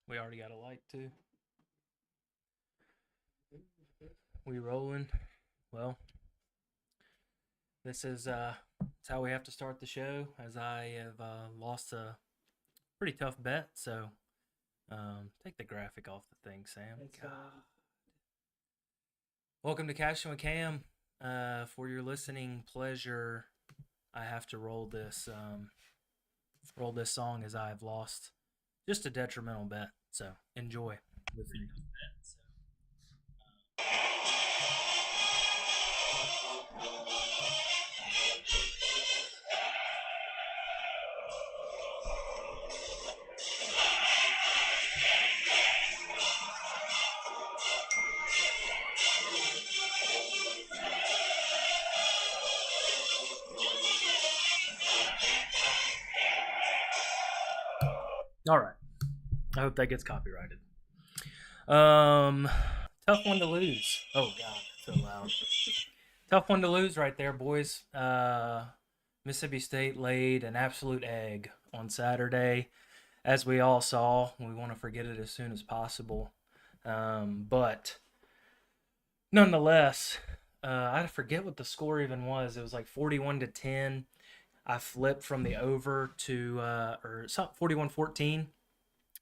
We already got a light too. We rolling. Well, this is it's how we have to start the show, as I have lost a pretty tough bet. So take the graphic off the thing, Sam. God. Welcome to Cashin with Cam. For your listening pleasure, I have to roll this song as I have lost just a detrimental bet. So enjoy with me. All right. I hope that gets copyrighted. Um, Tough one to lose. Oh God, so loud. Tough one to lose right there, boys. Mississippi State laid an absolute egg on Saturday, as we all saw. We want to forget it as soon as possible, but nonetheless, I forget what the score even was. It was like 41-10. I flipped from the over to or 41-14.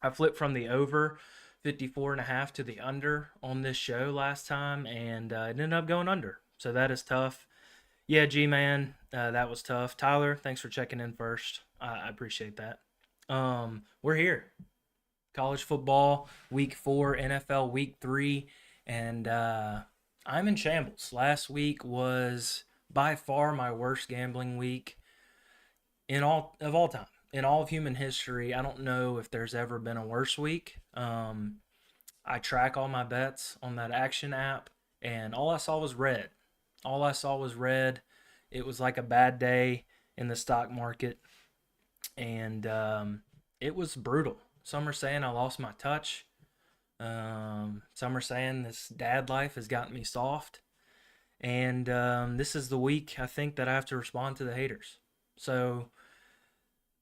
I flipped from the over 54 and a half to the under on this show last time, and it ended up going under. So that is tough. Yeah, G man, that was tough. Tyler, thanks for checking in first. I appreciate that. We're here. College football, week 4, NFL week 3, and I'm in shambles. Last week was by far my worst gambling week in all time, in all of human history. I don't know if there's ever been a worse week. I track all my bets on that action app, and all I saw was red. All I saw was red. It was like a bad day in the stock market, and it was brutal. Some are saying I lost my touch. Some are saying this dad life has gotten me soft. And this is the week I think that I have to respond to the haters. So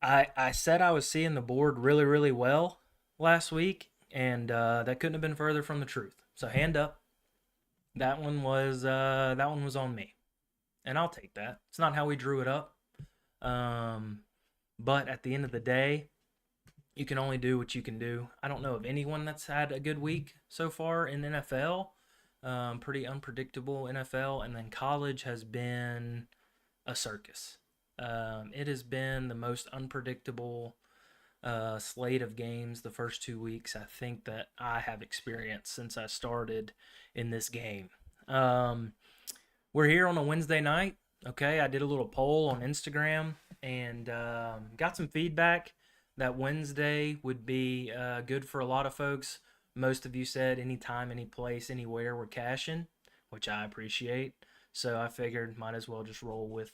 I said I was seeing the board really, really well last week, and that couldn't have been further from the truth. So hand up, that one was on me, and I'll take that. It's not how we drew it up, um, but at the end of the day, you can only do what you can do. I don't know of anyone that's had a good week so far in NFL. Pretty unpredictable NFL, and then college has been a circus. It has been the most unpredictable slate of games the first 2 weeks I think that I have experienced since I started in this game. Um, we're here on a Wednesday night. Okay, I did a little poll on Instagram and got some feedback that Wednesday would be good for a lot of folks. Most of you said anytime, any place, anywhere we're cashing, which I appreciate. So I figured might as well just roll with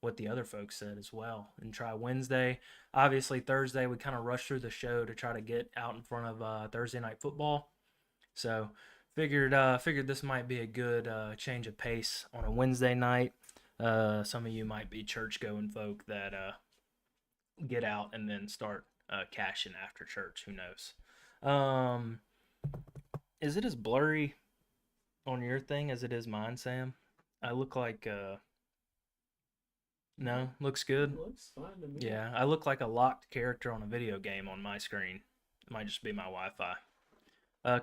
what the other folks said as well and try Wednesday. Obviously, Thursday we kind of rushed through the show to try to get out in front of Thursday night football. So figured this might be a good change of pace on a Wednesday night. Some of you might be church going folk that get out and then start cashing after church. Who knows? Um, is it as blurry on your thing as it is mine, Sam? I look like no, looks good. Looks fine to me. Yeah, I look like a locked character on a video game on my screen. It might just be my Wi-Fi.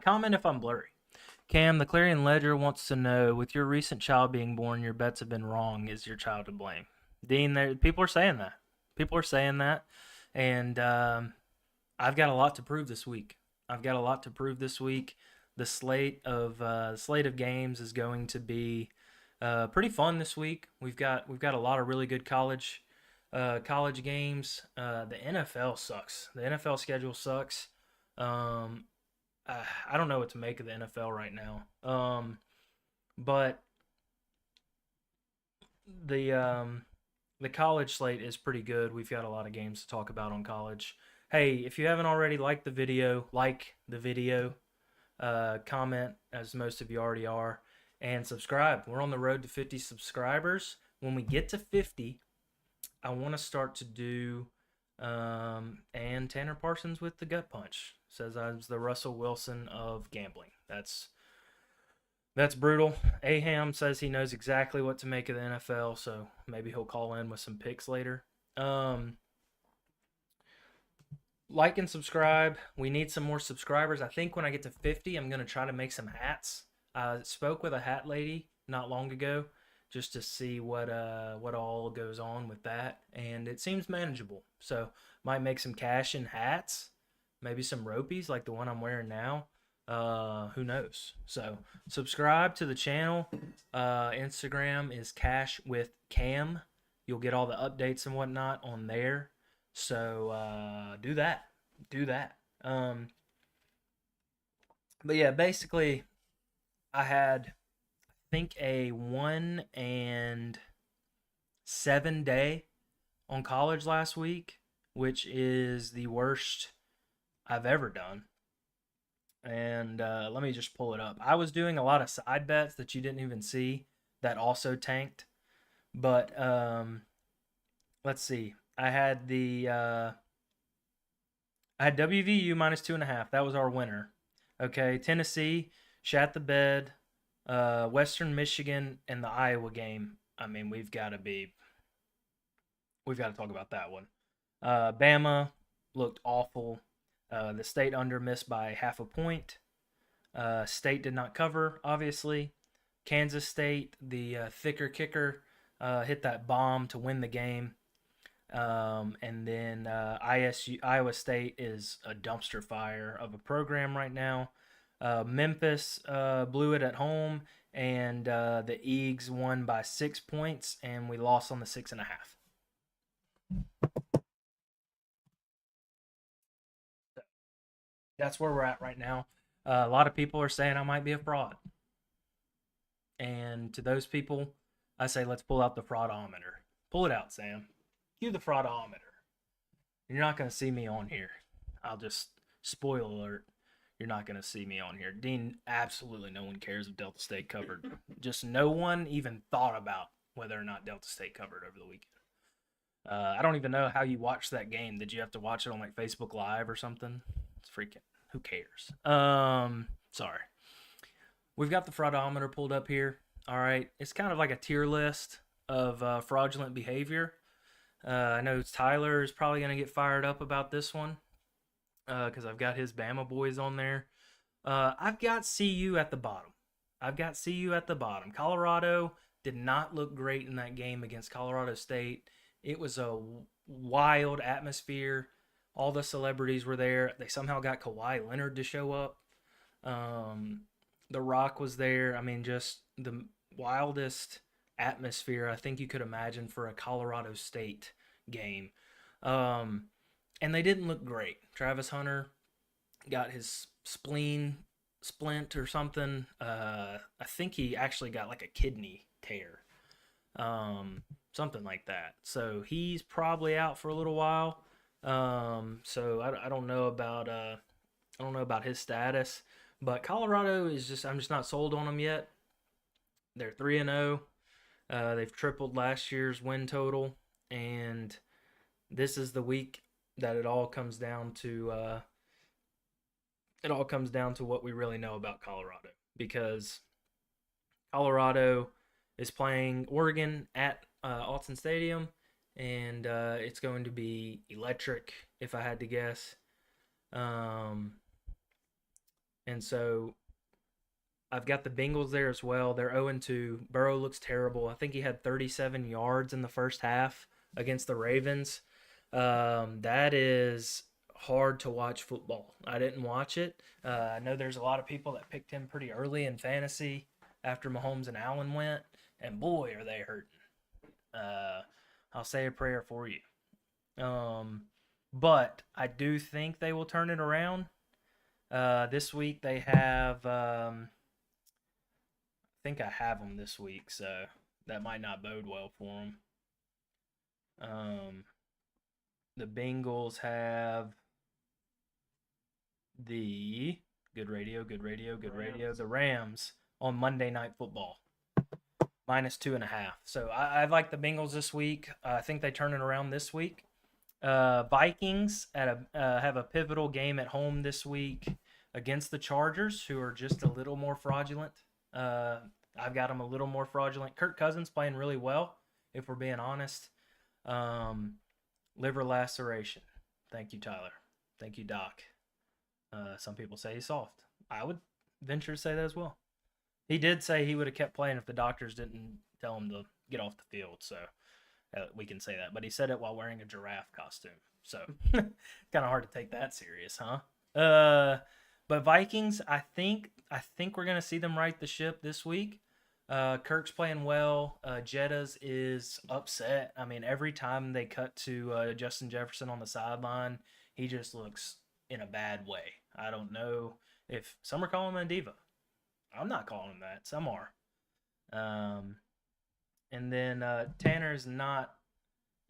Comment if I'm blurry. Cam, the Clarion Ledger wants to know, with your recent child being born, your bets have been wrong. Is your child to blame? Dean, people are saying that. People are saying that. And I've got a lot to prove this week. I've got a lot to prove this week. The slate of games is going to be pretty fun this week. We've got a lot of really good college games. The NFL sucks. The NFL schedule sucks. Um, I don't know what to make of the NFL right now. But the the college slate is pretty good. We've got a lot of games to talk about on college. Hey, if you haven't already liked the video, like the video, comment as most of you already are, and subscribe. We're on the road to 50 subscribers. When we get to 50, I want to start to do And Tanner Parsons with the gut punch says I was the Russell Wilson of gambling. That's brutal. Aham says he knows exactly what to make of the NFL, so maybe he'll call in with some picks later. Um, like and subscribe. We need some more subscribers. I think when I get to 50, I'm going to try to make some hats. I spoke with a hat lady not long ago just to see what all goes on with that, and it seems manageable. So might make some Cashin hats, maybe some ropies like the one I'm wearing now. Who knows? So subscribe to the channel. Instagram is Cash with Cam. You'll get all the updates and whatnot on there. So do that. Do that. But yeah, basically, I had, I think, a 1-7 day on college last week, which is the worst I've ever done. And let me just pull it up. I was doing a lot of side bets that you didn't even see that also tanked. But let's see. I had WVU -2.5. That was our winner. Okay, Tennessee shat the bed. Western Michigan and the Iowa game. I mean, we've got to talk about that one. Bama looked awful. The state under missed by half a point. State did not cover, obviously. Kansas State, the thicker kicker, hit that bomb to win the game. And then Iowa State is a dumpster fire of a program right now. Memphis blew it at home, and the Eags won by 6 points, and we lost on the 6.5. That's where we're at right now. A lot of people are saying I might be a fraud. And to those people, I say let's pull out the fraudometer. Pull it out, Sam. Cue the fraudometer. You're not going to see me on here. I'll just spoil alert. You're not going to see me on here. Dean, absolutely no one cares if Delta State covered. Just no one even thought about whether or not Delta State covered over the weekend. I don't even know how you watched that game. Did you have to watch it on like Facebook Live or something? It's freaking. Who cares? Sorry. We've got the fraudometer pulled up here. All right, it's kind of like a tier list of fraudulent behavior. I know Tyler is probably going to get fired up about this one because I've got his Bama boys on there. I've got CU at the bottom. Colorado did not look great in that game against Colorado State. It was a wild atmosphere. All the celebrities were there. They somehow got Kawhi Leonard to show up. The Rock was there. I mean, just the wildest atmosphere I think you could imagine for a Colorado State game. And they didn't look great. Travis Hunter got his spleen splint or something. I think he actually got like a kidney tear, something like that. So he's probably out for a little while. So I don't know about his status, but Colorado is just I'm just not sold on them yet. They're 3-0. They've tripled last year's win total, and this is the week that it all comes down to. It all comes down to what we really know about Colorado, because Colorado is playing Oregon at Autzen Stadium, and it's going to be electric, if I had to guess. And so I've got the Bengals there as well. They're 0-2. Burrow looks terrible. I think he had 37 yards in the first half against the Ravens. That is hard to watch football. I didn't watch it. I know there's a lot of people that picked him pretty early in fantasy after Mahomes and Allen went, and boy, are they hurting. I'll say a prayer for you. But I do think they will turn it around. This week they have, I think I have them this week, so that might not bode well for them. The Bengals have the the Rams on Monday Night Football, -2.5. So I like the Bengals this week. I think they turn it around this week. Vikings have a pivotal game at home this week against the Chargers, who are just a little more fraudulent. Uh, I've got them a little more fraudulent. Kirk Cousins playing really well, if we're being honest. Um, Liver laceration. Thank you, Tyler. Thank you, Doc. Some people say he's soft. I would venture to say that as well. He did say he would have kept playing if the doctors didn't tell him to get off the field. So we can say that. But he said it while wearing a giraffe costume. So kind of hard to take that serious, huh? But Vikings, I think we're gonna see them right the ship this week. Kirk's playing well. Jettas is upset. I mean, every time they cut to Justin Jefferson on the sideline, he just looks in a bad way. I don't know if some are calling him a diva. I'm not calling him that. Some are. Um, and then Tanner's not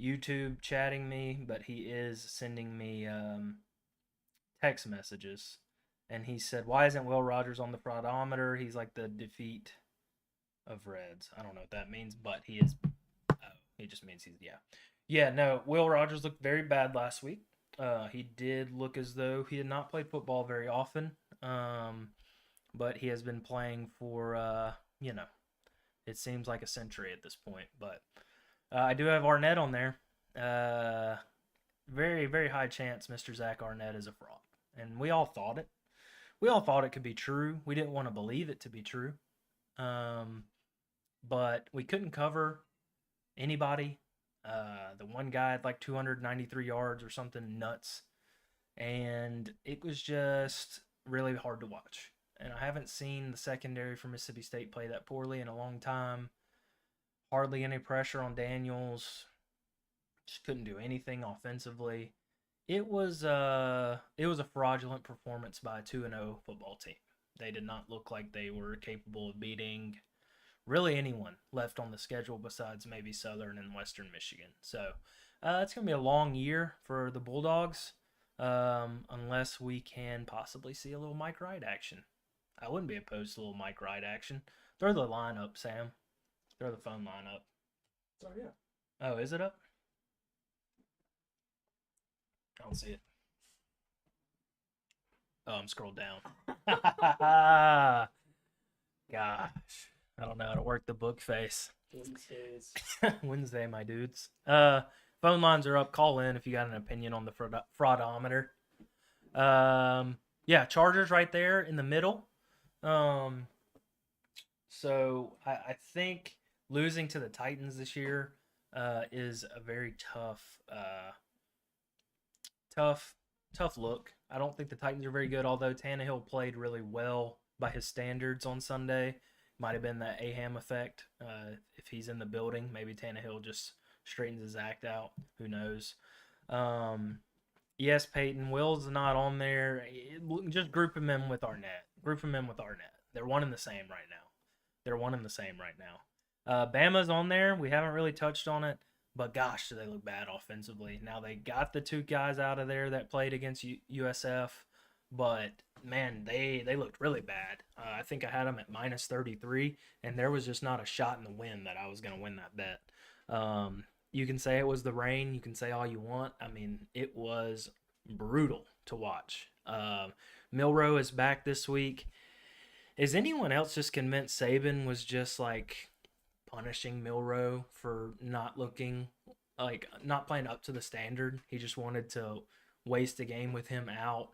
YouTube chatting me, but he is sending me text messages. And he said, "Why isn't Will Rogers on the fraudometer? He's like the defeat of Reds." I don't know what that means, but he is. Oh, he just means he's yeah. No, Will Rogers looked very bad last week. He did look as though he had not played football very often. But he has been playing for it seems like a century at this point. But I do have Arnett on there. Very, very high chance Mr. Zach Arnett is a fraud. And we all thought it. We all thought it could be true. We didn't want to believe it to be true. But we couldn't cover anybody. The one guy had like 293 yards or something nuts. And it was just really hard to watch. And I haven't seen the secondary for Mississippi State play that poorly in a long time. Hardly any pressure on Daniels. Just couldn't do anything offensively. It was a fraudulent performance by a 2-0 football team. They did not look like they were capable of beating really anyone left on the schedule besides maybe Southern and Western Michigan. So it's going to be a long year for the Bulldogs, unless we can possibly see a little Mike Wright action. I wouldn't be opposed to a little Mike Wright action. Throw the line up, Sam. Throw the phone line up. Oh, yeah. Oh, is it up? I don't see it. Oh, I'm scrolled down. Gosh. I don't know how to work the book face. Wednesdays. Wednesday, my dudes. Phone lines are up. Call in if you got an opinion on the fraudometer. Yeah, Chargers right there in the middle. So I think losing to the Titans this year is a very tough look. I don't think the Titans are very good, although Tannehill played really well by his standards on Sunday. Might have been that Aham effect. If he's in the building, maybe Tannehill just straightens his act out. Who knows? Yes, Peyton. Will's not on there. Just group him in with Arnett. They're one and the same right now. Bama's on there. We haven't really touched on it, but gosh, do they look bad offensively. Now they got the two guys out of there that played against USF, but man, they looked really bad. I think I had them at minus 33, and there was just not a shot in the wind that I was going to win that bet. You can say it was the rain. You can say all you want. I mean, it was brutal to watch. Milroe is back this week. Is anyone else just convinced Saban was just like punishing Milroe for not playing up to the standard? He just wanted to waste a game with him out,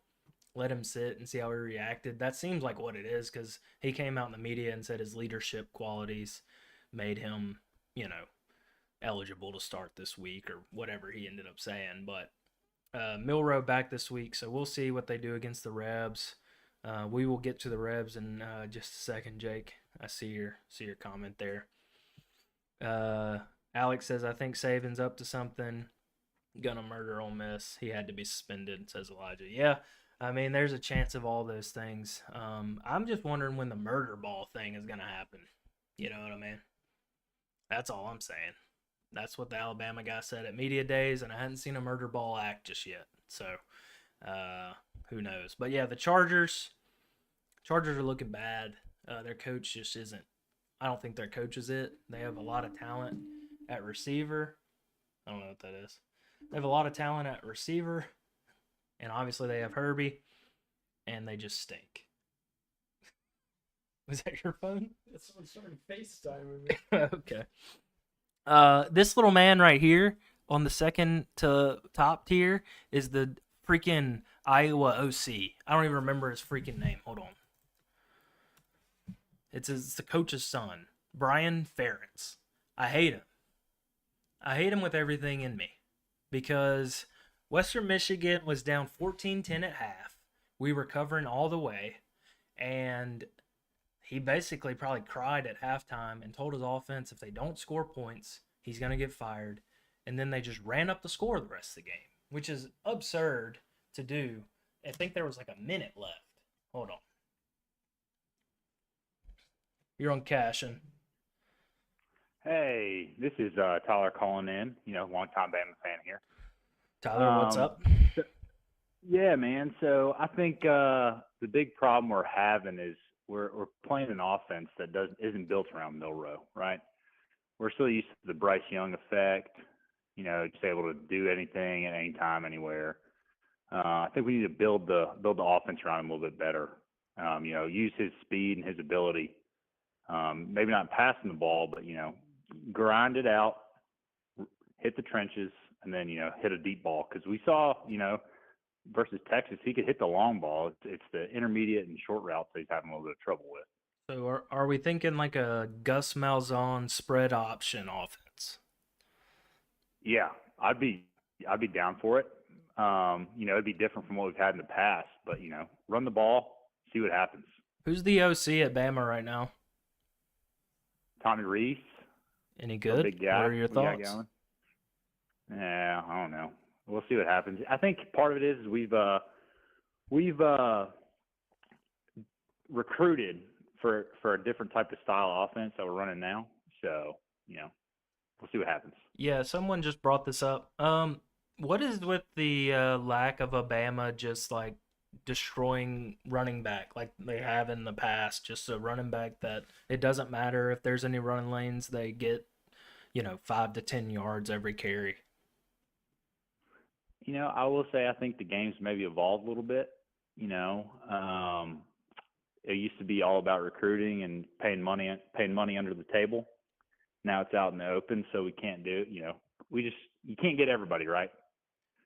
let him sit and see how he reacted. That seems like what it is, because he came out in the media and said his leadership qualities made him, eligible to start this week or whatever he ended up saying. But Milroe back this week, so we'll see what they do against the Rebs. We will get to the Rebs in just a second, Jake. I see your comment there. Alex says, I think Saban's up to something. Gonna murder Ole Miss. He had to be suspended, says Elijah. Yeah, I mean, there's a chance of all those things. I'm just wondering when the murder ball thing is gonna happen. You know what I mean? That's all I'm saying. That's what the Alabama guy said at media days, and I hadn't seen a murder ball act just yet. So, who knows? But yeah, the Chargers are looking bad. Their coach just isn't. I don't think their coach is it. They have a lot of talent at receiver. I don't know what that is. They have a lot of talent at receiver, and obviously they have Herbie, and they just stink. Was that your phone? Someone started FaceTiming me. Okay. This little man right here on the second to top tier is the freaking Iowa OC. I don't even remember his freaking name. Hold on. It's the coach's son, Brian Ferentz. I hate him. I hate him with everything in me because Western Michigan was down 14-10 at half. We were covering all the way, and he basically probably cried at halftime and told his offense if they don't score points, he's going to get fired. And then they just ran up the score the rest of the game, which is absurd to do. I think there was like a minute left. Hold on. You're on Cashin. Hey, this is Tyler calling in. Longtime Bama fan here. Tyler, what's up? Yeah, man. So I think the big problem we're having is we're playing an offense that isn't built around Milrow, right? We're still used to the Bryce Young effect. Just able to do anything at any time, anywhere. I think we need to build the offense around him a little bit better. Use his speed and his ability. Maybe not passing the ball, but grind it out, hit the trenches, and then hit a deep ball. Because we saw versus Texas, he could hit the long ball. It's the intermediate and short routes that he's having a little bit of trouble with. So are we thinking like a Gus Malzahn spread option offense? Yeah, I'd be down for it. It'd be different from what we've had in the past, but run the ball, see what happens. Who's the OC at Bama right now? Tommy Reese. Any good? Big guy. What are your thoughts? Yeah, I don't know. We'll see what happens. I think part of it is we've recruited for a different type of style offense that we're running now. So, we'll see what happens. Yeah, someone just brought this up. What is with the lack of a Bama just like destroying running back like they have in the past? Just a running back that it doesn't matter if there's any running lanes, they get 5 to 10 yards every carry. I will say I think the game's maybe evolved a little bit. It used to be all about recruiting and paying money under the table. Now it's out in the open, so we can't do it. You can't get everybody right.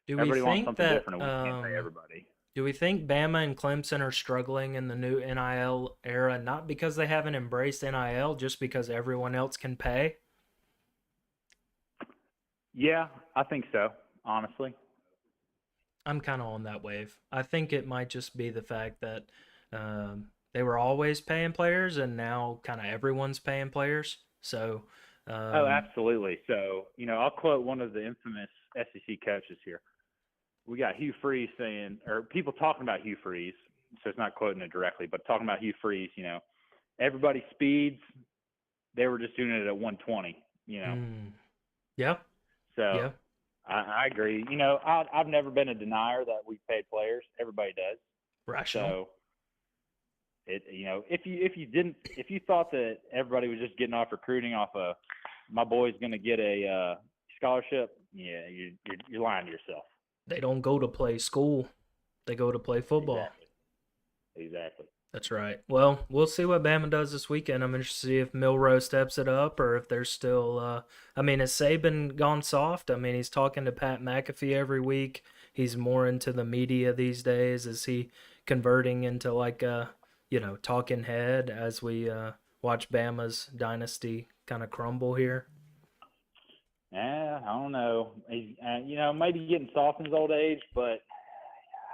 Everybody wants something different, and we can't pay everybody. Do we think Bama and Clemson are struggling in the new NIL era, not because they haven't embraced NIL, just because everyone else can pay? Yeah, I think so, honestly. I'm kind of on that wave. I think it might just be the fact that they were always paying players, and now kind of everyone's paying players. So, oh, absolutely. So, I'll quote one of the infamous SEC coaches here. We got Hugh Freeze saying, or people talking about Hugh Freeze, so it's not quoting it directly, but talking about Hugh Freeze, everybody speeds. They were just doing it at 120, Yeah. So yeah. I agree. I've never been a denier that we paid players. Everybody does. Rational. So if you thought that everybody was just getting off recruiting off my boy's going to get a scholarship, yeah, you're lying to yourself. They don't go to play school. They go to play football. Exactly. That's right. Well, we'll see what Bama does this weekend. I'm interested to see if Milrow steps it up or if there's still has Saban gone soft? He's talking to Pat McAfee every week. He's more into the media these days. Is he converting into like a, talking head as we watch Bama's dynasty kind of crumble here? Yeah, I don't know. He's, maybe getting soft in his old age, but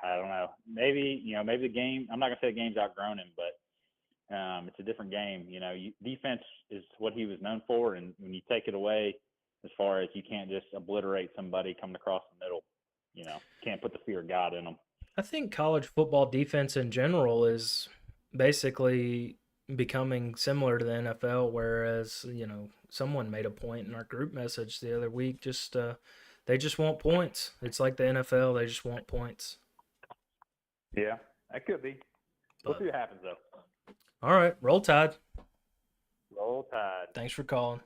I don't know. Maybe the game. I'm not gonna say the game's outgrown him, but it's a different game. Defense is what he was known for, and when you take it away, as far as you can't just obliterate somebody coming across the middle, can't put the fear of God in them. I think college football defense in general is basically becoming similar to the NFL, whereas, someone made a point in our group message the other week, they just want points. It's like the NFL, they just want points. Yeah, that could be. We'll see what happens, though. All right, roll Tide. Roll Tide. Thanks for calling.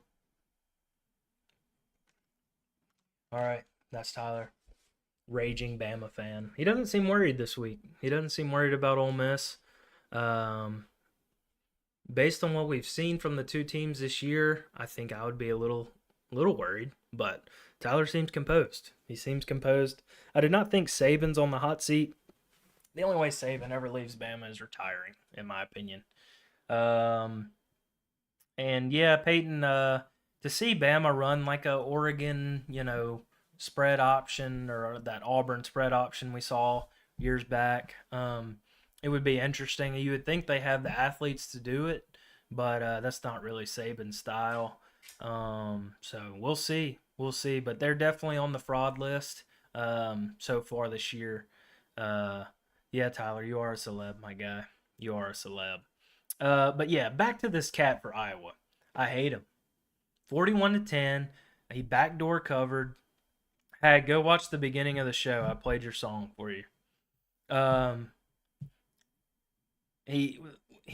All right, That's Tyler. Raging Bama fan. He doesn't seem worried this week. He doesn't seem worried about Ole Miss. Um, Based on what we've seen from the two teams this year, I think I would be a little worried. But Tyler seems composed. He seems composed. I do not think Saban's on the hot seat. The only way Saban ever leaves Bama is retiring, in my opinion. Um, and yeah, Peyton, to see Bama run like a Oregon, spread option or that Auburn spread option we saw years back, it would be interesting. You would think they have the athletes to do it, but that's not really Saban's style. So we'll see. We'll see. But they're definitely on the fraud list so far this year. Yeah, Tyler, you are a celeb, my guy. You are a celeb. But yeah, back to this cat for Iowa. I hate him. 41-10. He backdoor covered. Hey, go watch the beginning of the show. I played your song for you. Um, he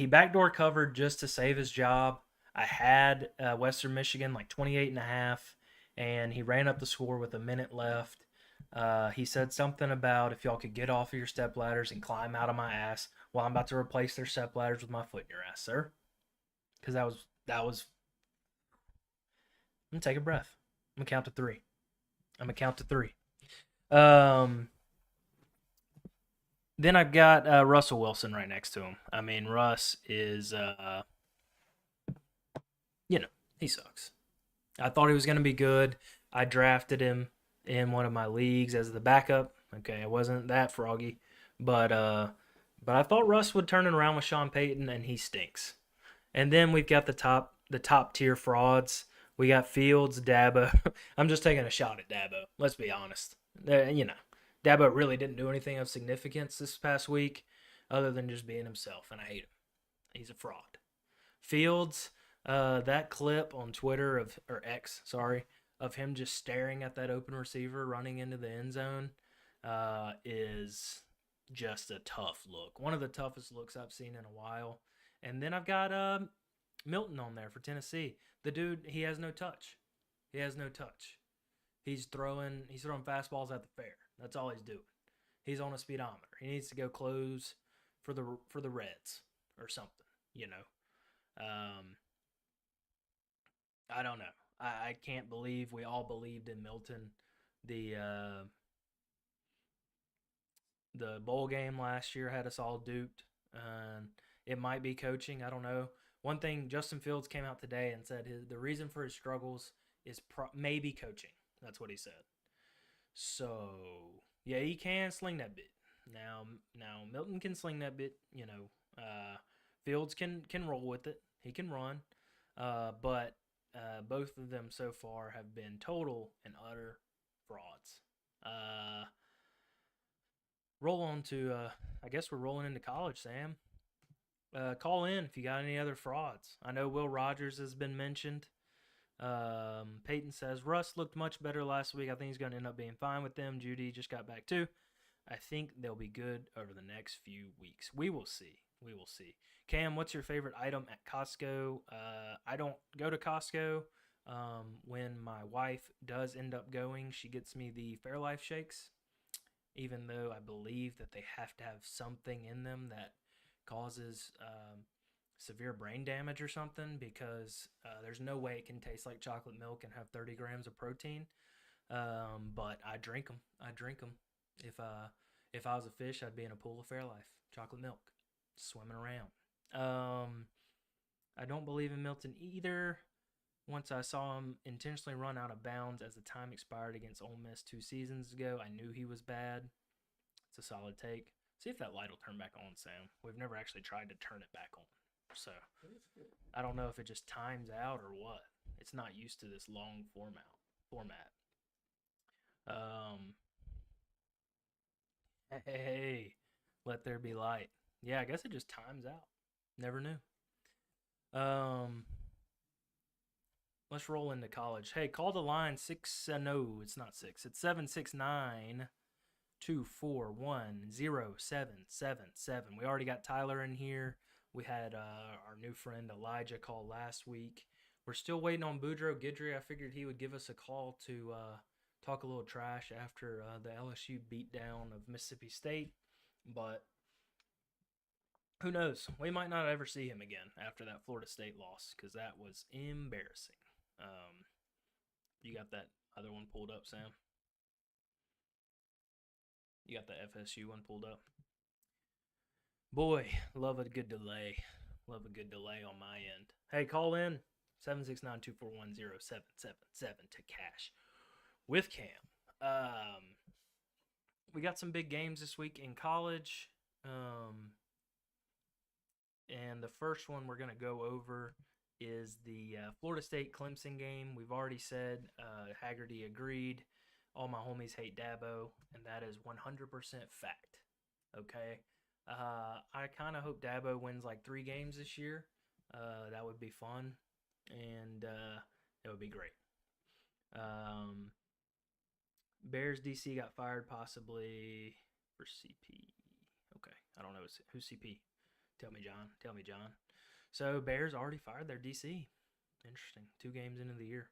backdoor covered just to save his job. I had Western Michigan like 28.5, and he ran up the score with a minute left. He said something about if y'all could get off of your step ladders and climb out of my ass. Well, I'm about to replace their step ladders with my foot in your ass, sir. Because that was. I'm gonna take a breath. I'm gonna count to three. Then I've got Russell Wilson right next to him. I mean, Russ is, he sucks. I thought he was gonna be good. I drafted him in one of my leagues as the backup. Okay, it wasn't that froggy, but I thought Russ would turn it around with Sean Payton, and he stinks. And then we've got the top tier frauds. We got Fields, Dabo. I'm just taking a shot at Dabo. Let's be honest. Dabo really didn't do anything of significance this past week other than just being himself, and I hate him. He's a fraud. Fields, that clip on Twitter or X, of him just staring at that open receiver running into the end zone is just a tough look. One of the toughest looks I've seen in a while. And then I've got Milton on there for Tennessee. The dude, he has no touch. He's throwing fastballs at the fair. That's all he's doing. He's on a speedometer. He needs to go close for the Reds or something, I don't know. I can't believe we all believed in Milton. The bowl game last year had us all duped. It might be coaching. I don't know. One thing, Justin Fields came out today and said the reason for his struggles is maybe coaching. That's what he said. So, yeah, he can sling that bit. Now Milton can sling that bit. Fields can roll with it. He can run. But both of them so far have been total and utter frauds. Roll on to, I guess we're rolling into college, Sam. Call in if you got any other frauds. I know Will Rogers has been mentioned. Peyton says, Russ looked much better last week. I think he's going to end up being fine with them. Judy just got back too. I think they'll be good over the next few weeks. We will see. Cam, what's your favorite item at Costco? I don't go to Costco. When my wife does end up going, she gets me the Fairlife shakes, even though I believe that they have to have something in them that causes severe brain damage or something, because there's no way it can taste like chocolate milk and have 30 grams of protein. But I drink them. If I was a fish, I'd be in a pool of Fairlife chocolate milk, swimming around. I don't believe in Milton either. Once I saw him intentionally run out of bounds as the time expired against Ole Miss 2 seasons ago, I knew he was bad. It's a solid take. See if that light will turn back on, Sam. We've never actually tried to turn it back on. So I don't know if it just times out or what. It's not used to this long format. Hey, let there be light. Yeah, I guess it just times out. Never knew. Let's roll into college. Hey, call the line 6. No, it's not 6. It's 769-241-0777. We already got Tyler in here. We had our new friend Elijah call last week. We're still waiting on Boudreaux Guidry. I figured he would give us a call to talk a little trash after the LSU beatdown of Mississippi State, but who knows? We might not ever see him again after that Florida State loss because that was embarrassing. You got that other one pulled up, Sam? You got the FSU one pulled up? Boy, love a good delay. Love a good delay on my end. Hey, call in 769-241-0777 to Cash with Cam. We got some big games this week in college. And the first one we're going to go over is the Florida State Clemson game. We've already said Haggerty agreed. All my homies hate Dabo, and that is 100% fact. Okay? I kind of hope Dabo wins like 3 games this year. That would be fun, and it would be great. Bears DC got fired possibly for CP. Okay, I don't know who's CP. Tell me, John. So Bears already fired their DC. Interesting. 2 games into the year.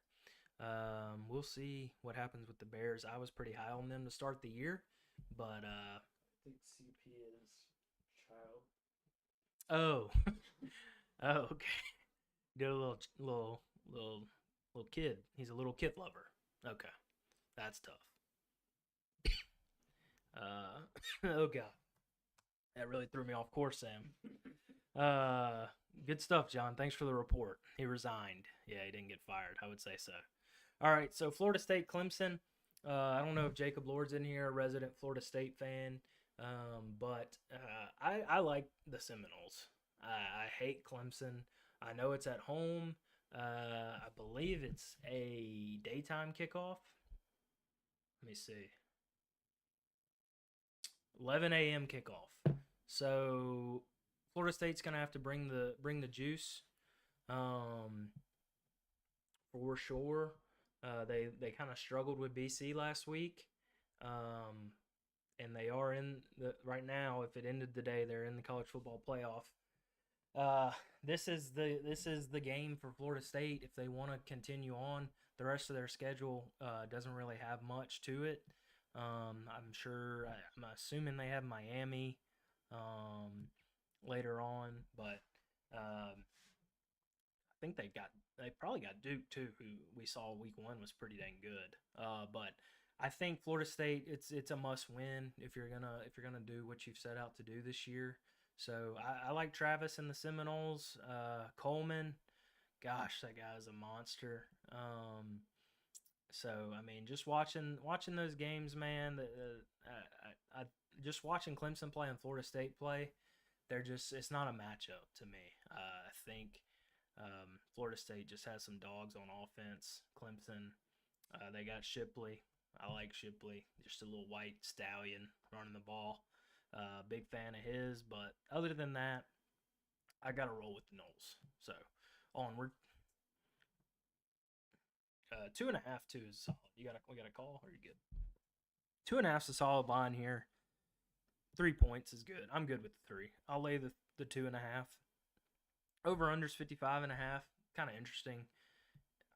We'll see what happens with the Bears. I was pretty high on them to start the year, but I think CP is child. oh, oh, okay. Get a little kid. He's a little kid lover. Okay, that's tough. Oh god, that really threw me off course, Sam. Good stuff, John. Thanks for the report. He resigned. Yeah, he didn't get fired. I would say so. All right, so Florida State Clemson. I don't know if Jacob Lord's in here, a resident Florida State fan, but I like the Seminoles. I hate Clemson. I know it's at home. I believe it's a daytime kickoff. Let me see. 11 a.m. kickoff. So Florida State's gonna have to bring the juice, for sure. They kind of struggled with BC last week, and they are in the right now. If it ended today, they're in the college football playoff. This is the game for Florida State if they want to continue on. The rest of their schedule doesn't really have much to it. I'm assuming they have Miami later on, but I think they probably got Duke too, who we saw week 1 was pretty dang good. But I think Florida State it's a must win if you're gonna do what you've set out to do this year. So I like Travis and the Seminoles. Coleman, gosh, that guy is a monster. So I mean, just watching those games, man. I just watching Clemson play and Florida State play. It's not a matchup to me. I think Florida State just has some dogs on offense. Clemson, they got Shipley. I like Shipley. Just a little white stallion running the ball. Big fan of his, but other than that, I got to roll with the Noles. So onward. 2.5 too is solid. We got a call, or are you good? 2.5 is a solid line here. 3 points is good. I'm good with the 3. I'll lay the 2.5. Over unders 55.5. Kind of interesting.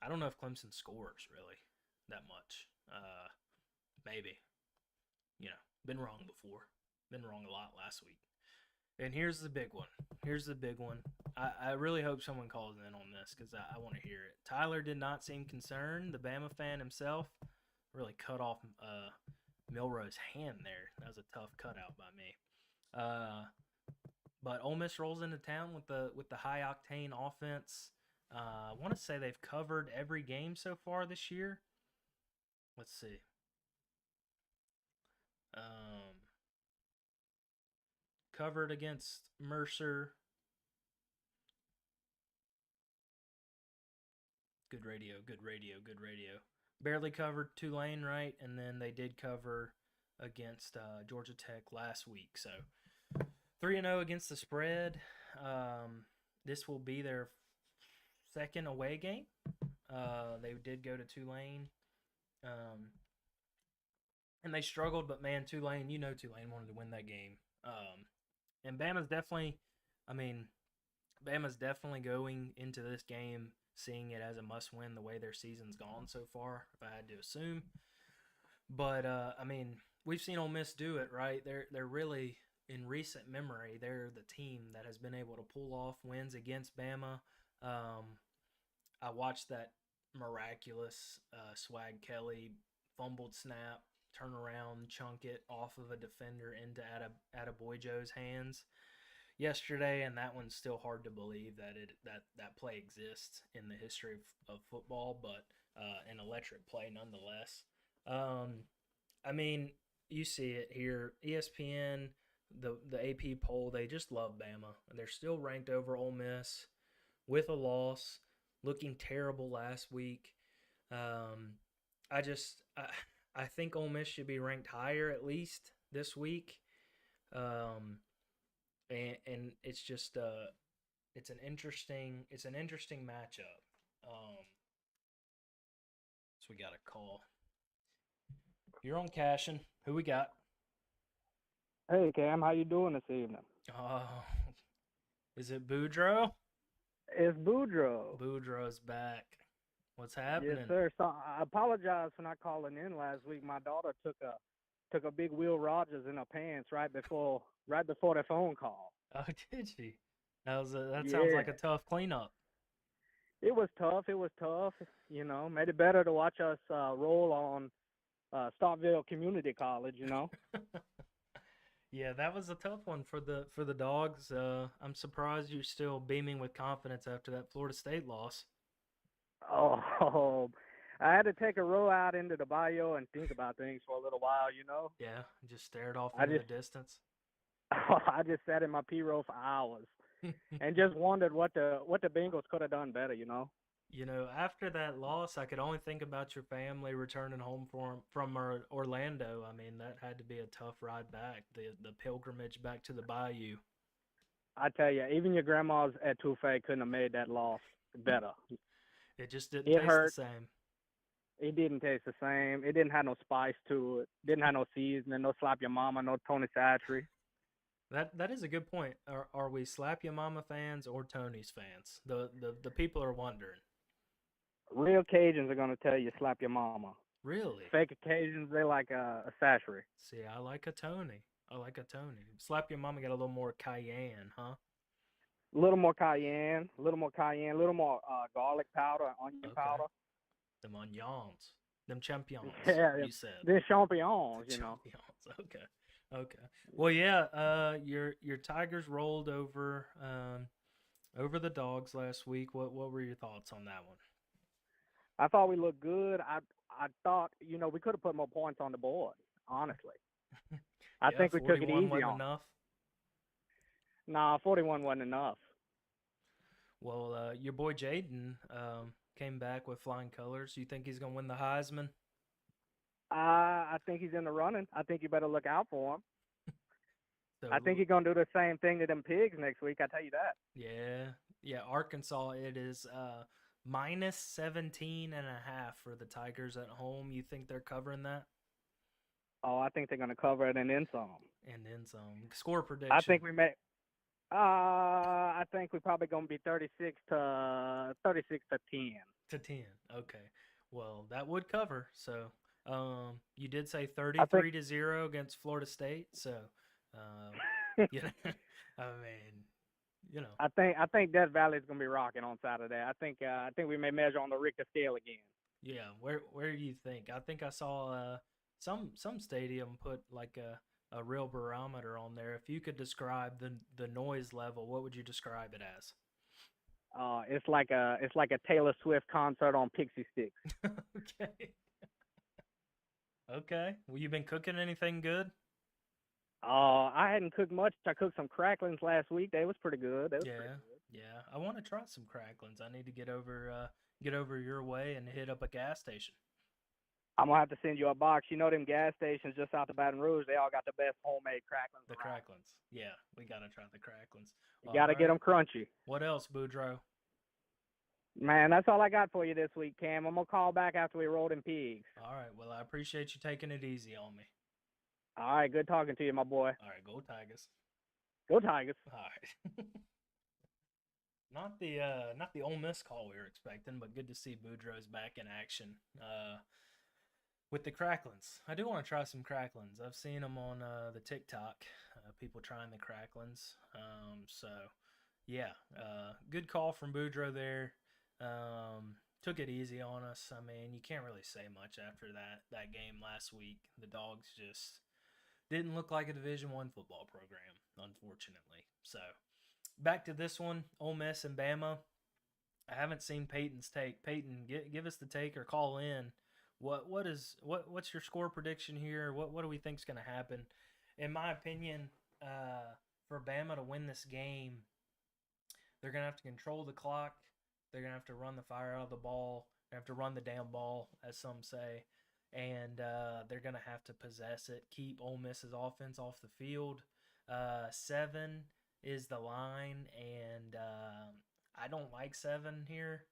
I don't know if Clemson scores really that much. Maybe. Been wrong before. Been wrong a lot last week. And here's the big one. I really hope someone calls in on this because I want to hear it. Tyler did not seem concerned. The Bama fan himself really cut off Milroe's hand there. That was a tough cutout by me. But Ole Miss rolls into town with the high octane offense. I want to say they've covered every game so far this year. Let's see. Covered against Mercer. Good radio. Barely covered Tulane, right? And then they did cover against Georgia Tech last week. So 3-0 against the spread. This will be their second away game. They did go to Tulane. And they struggled, but man, Tulane wanted to win that game. And Bama's definitely going into this game seeing it as a must-win the way their season's gone so far, if I had to assume. But I mean, we've seen Ole Miss do it, right? They're really in recent memory, they're the team that has been able to pull off wins against Bama. Um, I watched that miraculous Swag Kelly fumbled snap, turn around, chunk it off of a defender into Attaboyjo's hands yesterday, and that one's still hard to believe that that play exists in the history of football, but an electric play nonetheless. Um, I mean, you see it here. ESPN, the AP poll, they just love Bama. They're still ranked over Ole Miss with a loss, looking terrible last week. Um, I just I think Ole Miss should be ranked higher at least this week. Um, and it's just it's an interesting matchup. So we got a call. You're on Cashin. Who we got? Hey Cam, how you doing this evening? Oh, is it Boudreaux? It's Boudreaux. Boudreaux's back. What's Yes, happening? sir. So I apologize for not calling in last week. My daughter took a big Will Rogers in her pants right before the phone call. Oh, did she? That sounds like Yeah, a tough cleanup. it was tough. It was tough. You know, made it better to watch us roll on Starkville Community College. You know. Yeah, that was a tough one for the dogs. I'm surprised you're still beaming with confidence after that Florida State loss. Oh, I had to take a row out into the bayou and think about things for a little while. You know. Yeah, just stared off I into the just distance. I just sat in my P row for hours and just wondered what the Bengals could have done better, you know. You know, after that loss, I could only think about your family returning home from Orlando. I mean, that had to be a tough ride back. The pilgrimage back to the bayou. I tell you, even your grandma's etouffee couldn't have made that loss better. It just didn't It taste the hurt. same. It didn't taste the same. It didn't have no spice to it. Didn't have no seasoning, no slap your mama, no Tony Satchery. That is a good point. Are we Slap Your Mama fans or Tony's fans? The people are wondering. Real Cajuns are gonna tell you slap your mama. Really? Fake Cajuns, they like a Satchery. See, I like a Tony. I like a Tony. Slap Your Mama got a little more cayenne, huh? A little more cayenne, a little more garlic powder, onion Okay. powder. Them onions. Them champions, Yeah, you said. they're champignons, The you know. champions. Okay. Okay. Well, yeah, your Tigers rolled over the Dogs last week. What were your thoughts on that one? I thought we looked good. I thought, you know, we could have put more points on the board, honestly. I Yeah, think we took it 41 easy wasn't on 'em. enough. Nah, 41 wasn't enough. Well, your boy Jaden came back with flying colors. You think he's gonna win the Heisman? I think he's in the running. I think you better look out for him. I think So he's going to do the same thing to them pigs next week. I tell you that. yeah, Arkansas. It is minus 17.5 for the Tigers at home. You think they're covering that? Oh, I think they're going to cover it and then some. And then some. Score I think prediction. we may. I think we're probably going to be 36 to 10. To 10. Okay. Well, that would cover. So, you did say I think 33-0 against Florida State. So, um, you know, I mean, you know, I think Death Valley is going to be rocking on Saturday. I think we may measure on the Richter scale again. yeah. Where do you think? I think I saw some stadium put like a real barometer on there. If you could describe the noise level, what would you describe it as? It's like a Taylor Swift concert on Pixie Sticks. Okay. Okay. Well, you been cooking anything good? I hadn't cooked much. I cooked some cracklings last week. They was pretty good. They was pretty Yeah. good. Yeah. I want to try some cracklings. I need to get over your way and hit up a gas station. I'm gonna have to send you a box. You know them gas stations just out of Baton Rouge. They all got the best homemade cracklings The around. cracklings. Yeah, we gotta try the cracklings. You All gotta get right. them crunchy. What else, Boudreaux? Man, that's all I got for you this week, Cam. I'm gonna call back after we roll them pigs. All right. Well, I appreciate you taking it easy on me. All right, good talking to you, my boy. All right, go Tigers. Go Tigers. All right. Not the Ole Miss call we were expecting, but good to see Boudreaux's back in action. with the cracklins. I do want to try some cracklins. I've seen them on the TikTok. People trying the cracklins. So yeah, good call from Boudreaux there. Took it easy on us. I mean, you can't really say much after that game last week. The Dogs just didn't look like a Division One football program, unfortunately. So back to this one, Ole Miss and Bama. I haven't seen Peyton's take. Peyton, give us the take or call in. What's your score prediction here? What do we think's going to happen? In my opinion, for Bama to win this game, they're going to have to control the clock. They're going to have to run the fire out of the ball. They have to run the damn ball, as some say. And they're going to have to possess it, keep Ole Miss's offense off the field. 7 is the line, and I don't like 7 here.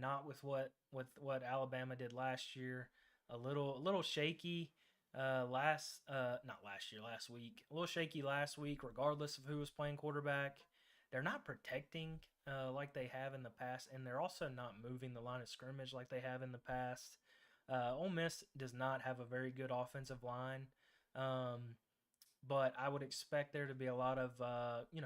Not with what Alabama did last year. A little shaky last week. A little shaky last week, regardless of who was playing quarterback. They're not protecting like they have in the past, and they're also not moving the line of scrimmage like they have in the past. Ole Miss does not have a very good offensive line, but I would expect there to be a lot of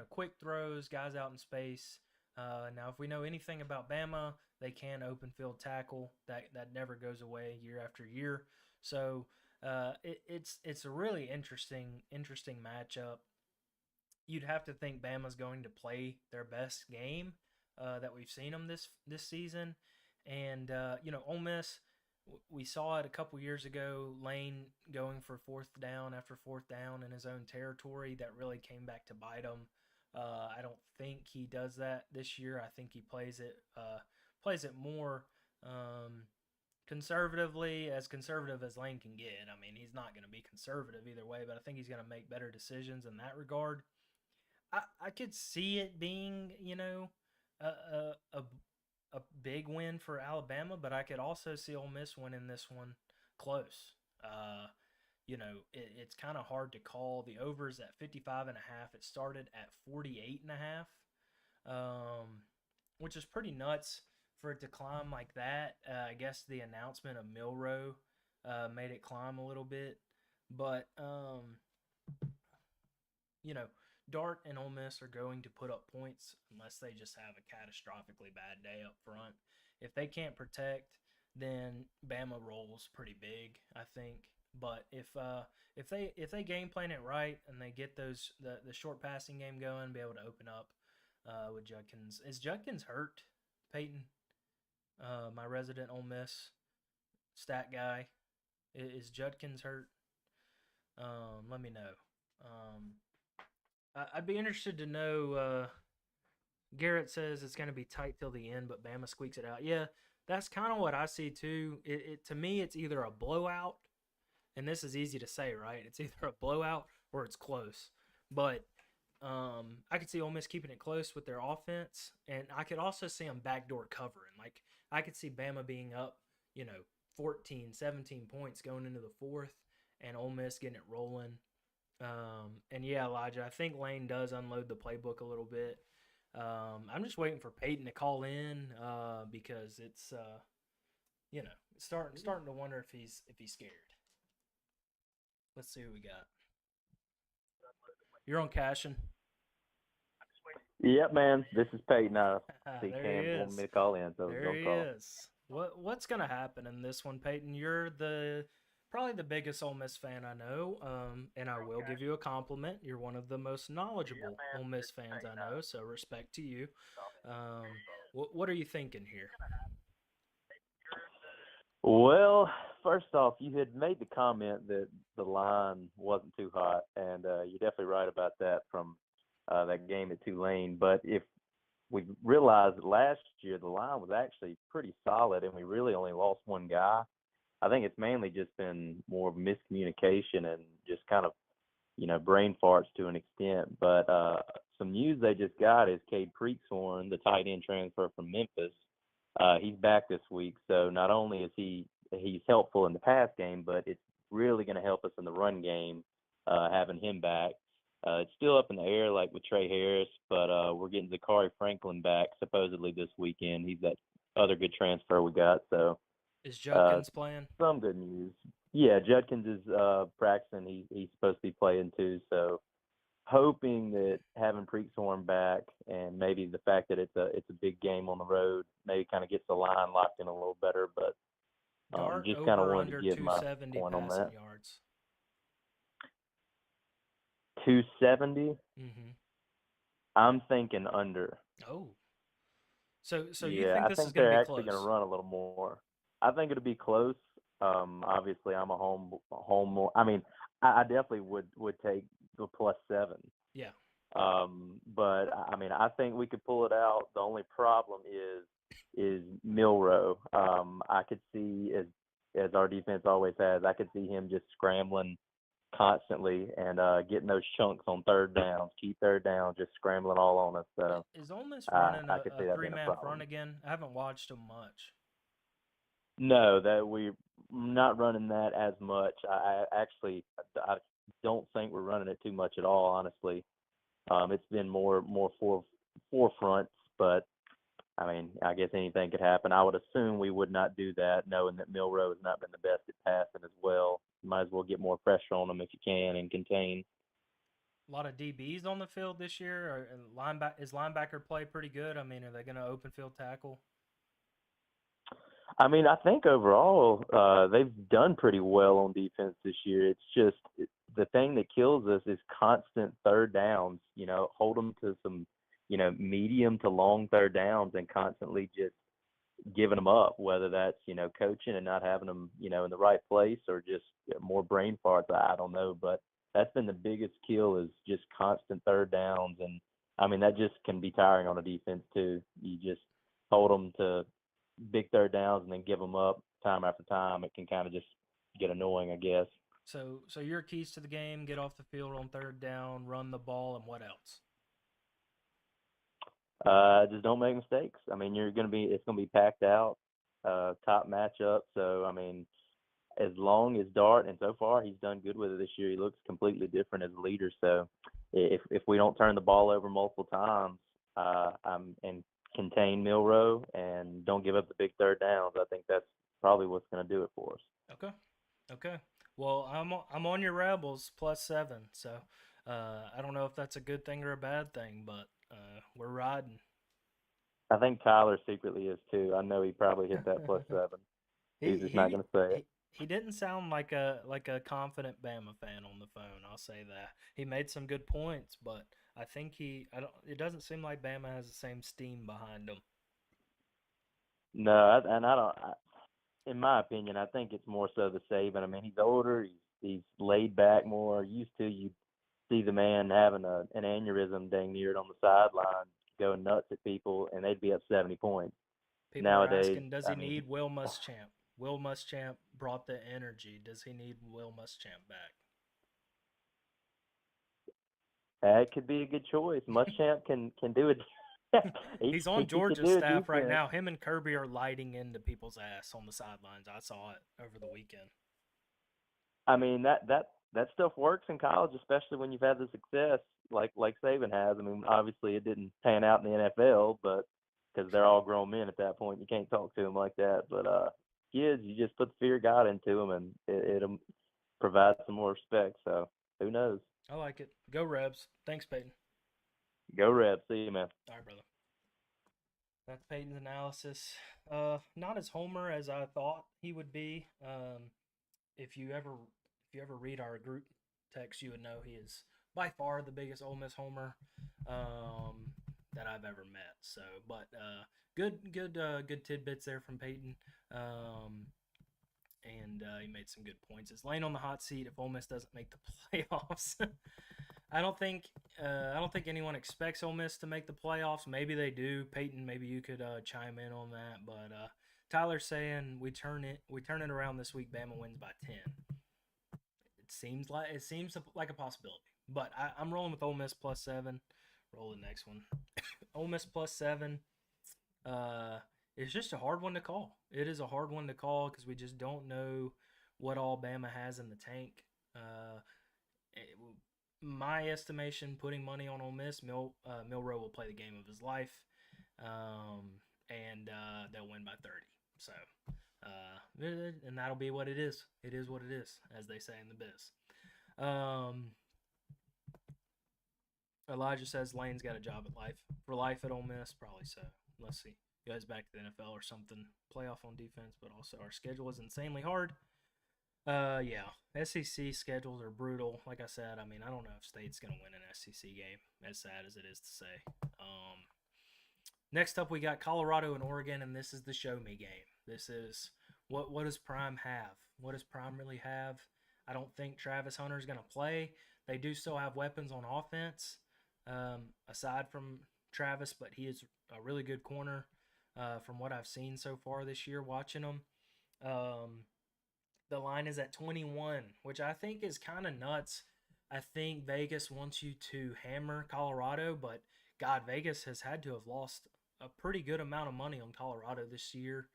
quick throws, guys out in space. Now, if we know anything about Bama, they can open field tackle. That never goes away year after year. So it's a really interesting matchup. You'd have to think Bama's going to play their best game that we've seen them this season, and Ole Miss. We saw it a couple years ago, Lane going for fourth down after fourth down in his own territory. That really came back to bite him. I don't think he does that this year. I think he plays it more conservatively, as conservative as Lane can get. I mean, he's not going to be conservative either way, but I think he's going to make better decisions in that regard. I could see it being, a big win for Alabama, but I could also see Ole Miss winning this one close. It's kind of hard to call. The overs at 55.5. It started at 48.5, which is pretty nuts for it to climb like that. I guess the announcement of Milroe made it climb a little bit, but Dart and Ole Miss are going to put up points unless they just have a catastrophically bad day up front. If they can't protect, then Bama rolls pretty big, I think. But if they game plan it right and they get the short passing game going, be able to open up with Judkins. Is Judkins hurt, Peyton? My resident Ole Miss stat guy. Is Judkins hurt? Let me know. I'd be interested to know. Garrett says it's going to be tight till the end, but Bama squeaks it out. Yeah, that's kind of what I see too. To me, it's either a blowout, and this is easy to say, right? It's either a blowout or it's close. But I could see Ole Miss keeping it close with their offense, and I could also see them backdoor covering. Like, I could see Bama being up, 14, 17 points going into the fourth, and Ole Miss getting it rolling. And yeah, Elijah, I think Lane does unload the playbook a little bit. I'm just waiting for Peyton to call in because it's starting to wonder if he's scared. Let's see who we got. You're on Cashin. Yep, man. This is Peyton. See There Cam he wanted is. me to call in, so There don't he call. is. What's gonna happen in this one, Peyton? You're probably the biggest Ole Miss fan I know, and I will give you a compliment. You're one of the most knowledgeable Ole Miss fans I know, so respect to you. What are you thinking here? Well, first off, you had made the comment that the line wasn't too hot, and you're definitely right about that from that game at Tulane. But if we realized that last year the line was actually pretty solid, and we really only lost one guy, I think it's mainly just been more of miscommunication and just kind of, brain farts to an extent. But some news they just got is Cade Preekshorn, the tight end transfer from Memphis. He's back this week, so not only is he's helpful in the pass game, but it's really going to help us in the run game having him back. It's still up in the air, like with Trey Harris, but we're getting Zachary Franklin back supposedly this weekend. He's that other good transfer we got, so Is Uh, Judkins playing? some good news. Yeah, Judkins is practicing. He's supposed to be playing too. So hoping that having Preekshorn back and maybe the fact that it's a big game on the road maybe kind of gets the line locked in a little better. But Dart just kind of over wanted to under give my 270 point on passing that. yards. 270. Mm-hmm. I'm thinking under. Oh, so you Yeah, think I this is think going to they're be actually going to close? run a little more. I think it'll be close. Obviously, I'm a home. I mean, I definitely would take the +7. Yeah. But I mean, I think we could pull it out. The only problem is Milrow. I could see as our defense always has. I could see him just scrambling constantly and getting those chunks on third downs, key third downs, just scrambling all on us. So Is Ole Miss running I could see a that being a three-man front problem. again? I haven't watched them much. No, that we're not running that as much. I don't think we're running it too much at all, honestly. It's been more four fronts, but I mean, I guess anything could happen. I would assume we would not do that, knowing that Milrow has not been the best at passing as well. You might as well get more pressure on them if you can and contain. A lot of DBs on the field this year. Is linebacker play pretty good? I mean, are they going to open field tackle? I mean, I think overall they've done pretty well on defense this year. It's just the thing that kills us is constant third downs. You know, hold them to some, medium to long third downs and constantly just giving them up, whether that's, coaching and not having them, in the right place or just more brain farts. I don't know. But that's been the biggest kill is just constant third downs. And I mean, that just can be tiring on a defense too. You just hold them to big third downs and then give them up time after time. It can kind of just get annoying, I guess. So your keys to the game: get off the field on third down, run the ball, and what else? Just don't make mistakes. I mean, it's gonna be packed out, top matchup. So I mean, as long as Dart, and so far he's done good with it this year. He looks completely different as a leader. So if we don't turn the ball over multiple times, and contain Milrow and don't give up the big third downs, I think that's probably what's going to do it for us. Okay. Well, I'm on your Rebels +7. So I don't know if that's a good thing or a bad thing, but we're riding. I think Tyler secretly is too. I know he probably hit that +7. He's just not He going to say it. he didn't sound like a confident Bama fan on the phone. I'll say that. He made some good points, but I think I don't. It doesn't seem like Bama has the same steam behind him. No, and I don't. In my opinion, I think it's more so the Saban. I mean, he's older. He's laid back more. Used to you see the man having an aneurysm dang near it on the sideline, going nuts at people, and they'd be up 70 points. People are Nowadays, asking, does I he mean, need Will Muschamp? Will Muschamp brought the energy. Does he need Will Muschamp back? that could be a good choice. Muschamp can do it. He's he on can Georgia's do a staff right defense. now. Him and Kirby are lighting into people's ass on the sidelines. I saw it over the weekend. I mean that stuff works in college, especially when you've had the success like Saban has. I mean, obviously it didn't pan out in the NFL, but because they're all grown men at that point, you can't talk to them like that. But kids, you just put the fear of God into them, and it'll provide some more respect. So who knows? I like it. Go Rebs. Thanks, Peyton. Go Rebs. See you, man. All right, brother. That's Peyton's analysis. Not as homer as I thought he would be. If you ever read our group text, you would know he is by far the biggest Ole Miss homer that I've ever met. So, but good tidbits there from Peyton. And he made some good points. It's laying on the hot seat if Ole Miss doesn't make the playoffs. I don't think anyone expects Ole Miss to make the playoffs. Maybe they do. Peyton, maybe you could chime in on that. But Tyler's saying we turn it around this week. Bama wins by 10. It seems like a possibility. But I'm rolling with Ole Miss +7. Roll the next one. Ole Miss +7. It's just a hard one to call. It is a hard one to call because we just don't know what all Bama has in the tank. My estimation, putting money on Ole Miss, Milrow will play the game of his life, and they'll win by 30. So And that'll be what it is. It is what it is, as they say in the biz. Elijah says Lane's got a job at life for life at Ole Miss, probably so. Let's see, goes back to the NFL or something. Playoff on defense, but also our schedule is insanely hard. Yeah, SEC schedules are brutal. Like I said, I mean, I don't know if State's gonna win an SEC game. As sad as it is to say. Next up, we got Colorado and Oregon, and this is the show me game. This is what does Prime have? What does Prime really have? I don't think Travis Hunter is gonna play. They do still have weapons on offense, aside from Travis, but he is a really good corner from what I've seen so far this year watching him. The line is at 21, which I think is kind of nuts. I think Vegas wants you to hammer Colorado, but God, Vegas has had to have lost a pretty good amount of money on Colorado this year,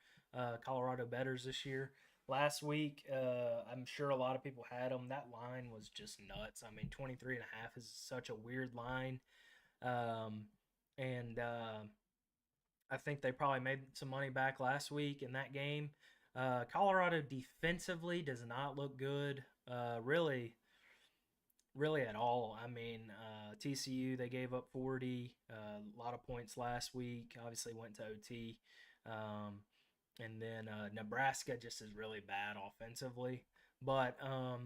Colorado bettors this year. Last week, I'm sure a lot of people had them. That line was just nuts. I mean, 23.5 is such a weird line. And I think they probably made some money back last week in that game. Colorado defensively does not look good, really at all. I mean, TCU, they gave up 40, a lot of points last week, obviously went to OT. And then Nebraska just is really bad offensively. But I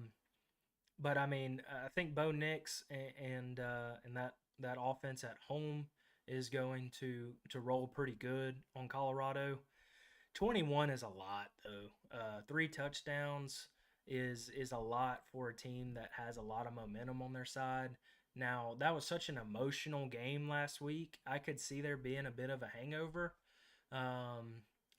mean, I think Bo Nix and that offense at home is going to roll pretty good on Colorado. 21 is a lot though. 3 touchdowns is a lot for a team that has a lot of momentum on their side. Now, that was such an emotional game last week. I could see there being a bit of a hangover,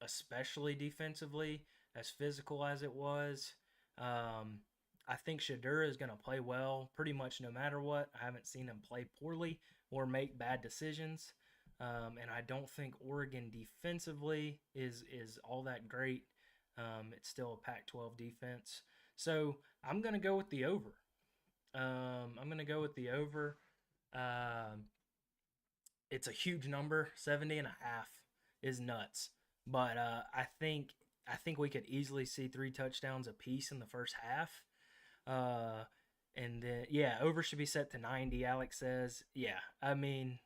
especially defensively, as physical as it was. I think Shadur is going to play well pretty much no matter what. I haven't seen him play poorly or make bad decisions. And I don't think Oregon defensively is all that great. It's still a Pac-12 defense. So I'm going to go with the over. It's a huge number. 70.5 is nuts. But I think we could easily see 3 touchdowns apiece in the first half. And then, yeah, over should be set to 90, Alex says. Yeah, I mean,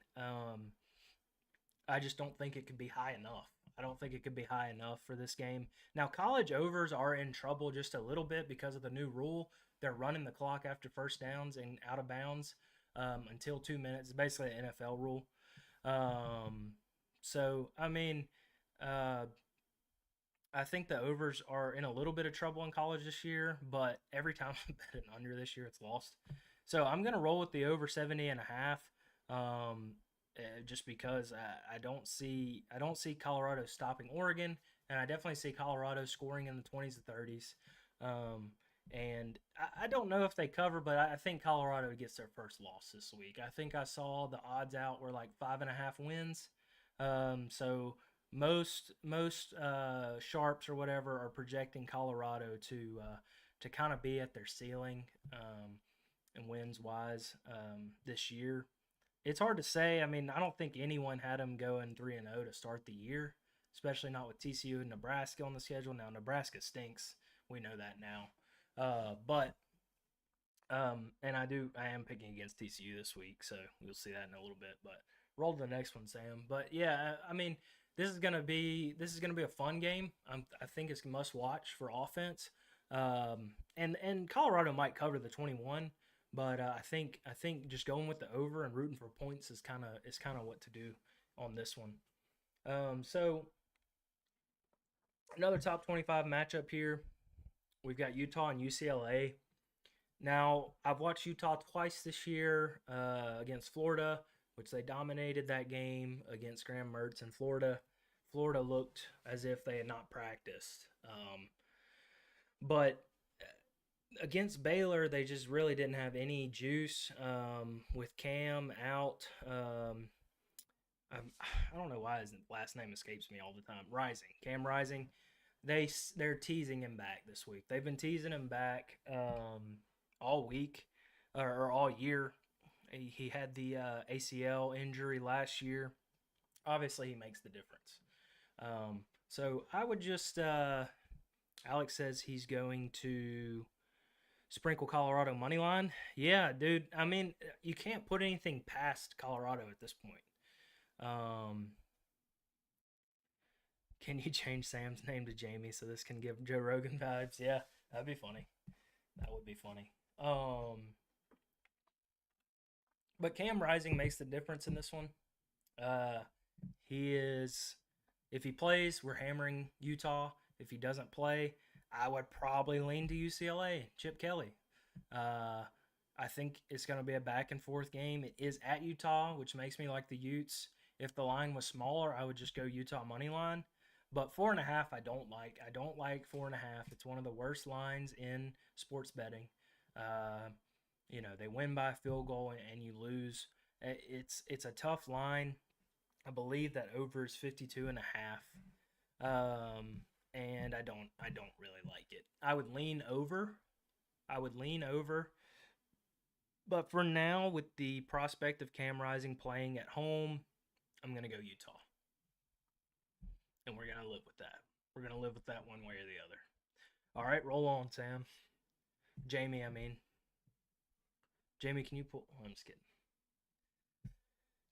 I just don't think it could be high enough. I don't think it could be high enough for this game. Now, college overs are in trouble just a little bit because of the new rule. They're running the clock after first downs and out of bounds until 2 minutes. It's basically an NFL rule. So, I mean, I think the overs are in a little bit of trouble in college this year, but every time I bet an under this year, it's lost. So I'm going to roll with the over 70.5. Just because I don't see Colorado stopping Oregon, and I definitely see Colorado scoring in the 20s to 30s. And I don't know if they cover, but I think Colorado gets their first loss this week. I think I saw the odds out were like 5.5 wins. So most sharps or whatever are projecting Colorado to kind of be at their ceiling and wins wise this year. It's hard to say. I mean, I don't think anyone had them going 3-0 to start the year, especially not with TCU and Nebraska on the schedule. Now, Nebraska stinks. We know that now. And I am picking against TCU this week, so you'll see that in a little bit. But roll to the next one, Sam. But yeah, I mean, this is gonna be a fun game. I think it's must watch for offense. And Colorado might cover the 21. But I think just going with the over and rooting for points is kind of what to do on this one. So another top 25 matchup here. We've got Utah and UCLA. Now I've watched Utah twice this year against Florida, which they dominated that game against Graham Mertz in Florida. Florida looked as if they had not practiced, but against Baylor, they just really didn't have any juice with Cam out. I don't know why his last name escapes me all the time. Cam Rising. They're teasing him back this week. They've been teasing him back all week or all year. He had the ACL injury last year. Obviously, he makes the difference. So I would just Alex says he's going to sprinkle Colorado money line. Yeah, dude. I mean, you can't put anything past Colorado at this point. Can you change Sam's name to Jamie so this can give Joe Rogan vibes? Yeah, that'd be funny. That would be funny. But Cam Rising makes the difference in this one. He is, if he plays, we're hammering Utah. If he doesn't play, I would probably lean to UCLA, Chip Kelly. I think it's going to be a back and forth game. It is at Utah, which makes me like the Utes. If the line was smaller, I would just go Utah money line. But 4.5, I don't like. I don't like 4.5. It's one of the worst lines in sports betting. They win by a field goal and you lose. It's a tough line. I believe that over is 52.5. And I don't really like it. I would lean over. But for now, with the prospect of Cam Rising playing at home, I'm gonna go Utah. And we're gonna live with that. We're gonna live with that one way or the other. All right, roll on, Sam. Jamie, Jamie, can you pull? Oh, I'm just kidding.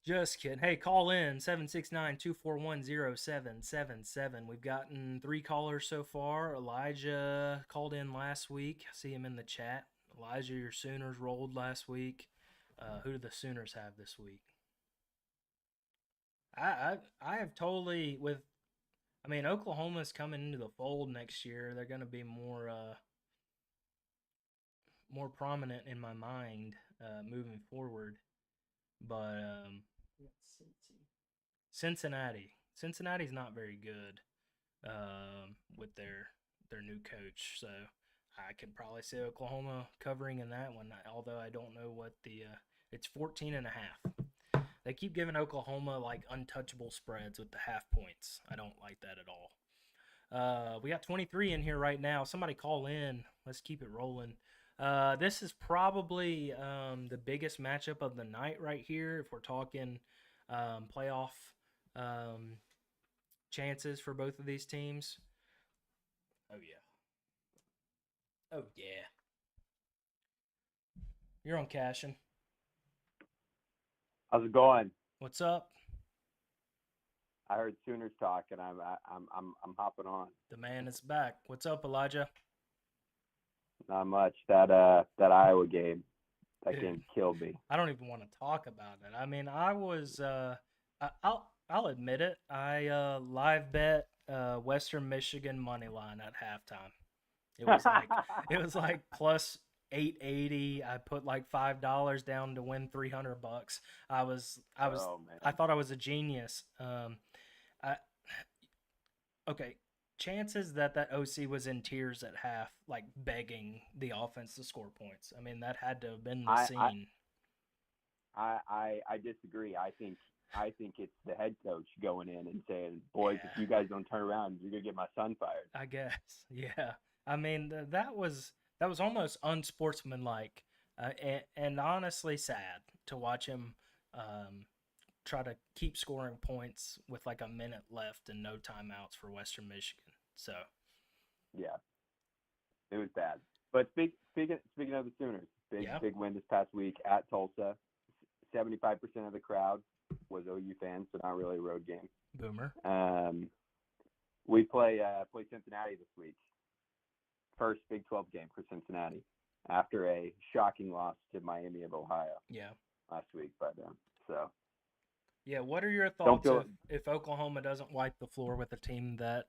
Just kidding. Hey, call in 769-241-0777. We've gotten 3 callers so far. Elijah called in last week. I see him in the chat. Elijah, your Sooners rolled last week. Who do the Sooners have this week? I have totally Oklahoma's coming into the fold next year. They're going to be more prominent in my mind moving forward. But Cincinnati's not very good with their new coach. So I could probably see Oklahoma covering in that one, although I don't know what it's 14.5. They keep giving Oklahoma like untouchable spreads with the half points. I don't like that at all. We got 23 in here right now. Somebody call in. Let's keep it rolling. This is probably the biggest matchup of the night right here if we're talking playoff chances for both of these teams. Oh, yeah. You're on Cashin. How's it going? What's up? I heard Sooners talk, and I'm hopping on. The man is back. What's up, Elijah? Not much. That Iowa game, that game killed me. I don't even want to talk about it. I mean, I was I'll admit it. I live bet Western Michigan money line at halftime. It was like plus 880. I put like $5 down to win $300. I thought I was a genius. Okay, chances that OC was in tears at half, like begging the offense to score points. I mean, that had to have been the scene. I disagree. I think it's the head coach going in and saying, "Boys, if you guys don't turn around, you're gonna get my son fired." I guess, yeah. I mean, that was almost unsportsmanlike, and honestly sad to watch him try to keep scoring points with like a minute left and no timeouts for Western Michigan. So, yeah, it was bad. But speaking of the Sooners, big win this past week at Tulsa. 75% of the crowd was OU fans, so not really a road game. Boomer. We play Cincinnati this week. First Big 12 game for Cincinnati after a shocking loss to Miami of Ohio. Yeah. Last week, but so. Yeah, what are your thoughts if Oklahoma doesn't wipe the floor with a team that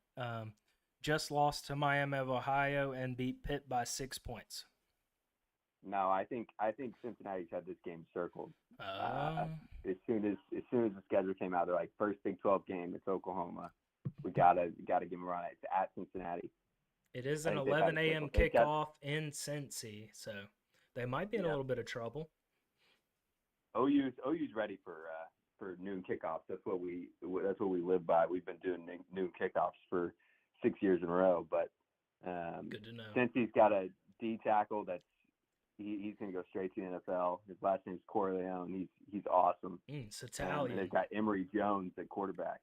just lost to Miami of Ohio and beat Pitt by 6 points? No, I think Cincinnati's had this game circled. As soon as the schedule came out, they're like, first Big 12 game, it's Oklahoma. We gotta give them a run. It's at Cincinnati. It is an 11 a.m. kickoff in Cincy, so they might be in a little bit of trouble. OU's ready for noon kickoffs. That's what we live by. We've been doing noon kickoffs for 6 years in a row. But good to know. Cincy's got a D tackle that's he's gonna go straight to the NFL. His last name's Corleone. He's awesome. It's Italian. And they've got Emory Jones at quarterback.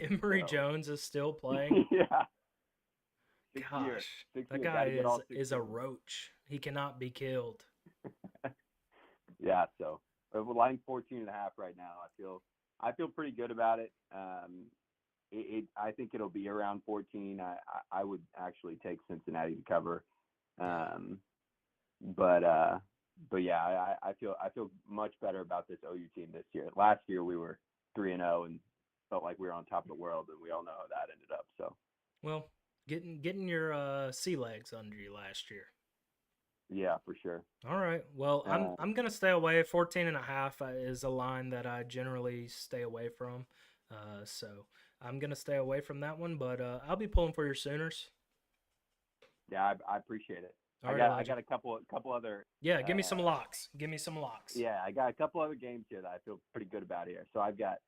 Emory Jones is still playing. Yeah. Sixth Gosh, year. Sixth that year. guy Gotta get all is a 16. roach. He cannot be killed. Yeah, so we're lying 14.5 right now. I feel pretty good about it. I think it'll be around 14. I would actually take Cincinnati to cover. But yeah, I feel much better about this OU team this year. Last year we were 3-0 and felt like we were on top of the world, and we all know how that ended up. So Well, getting your sea legs under you last year. yeah, for sure. All right. Well, I'm gonna stay away. 14.5 is a line that I generally stay away from. So I'm gonna stay away from that one. But I'll be pulling for your Sooners. Yeah, I appreciate it. All right, I got a couple other. Yeah, give me some locks. Give me some locks. Yeah, I got a couple other games here that I feel pretty good about here. So I've got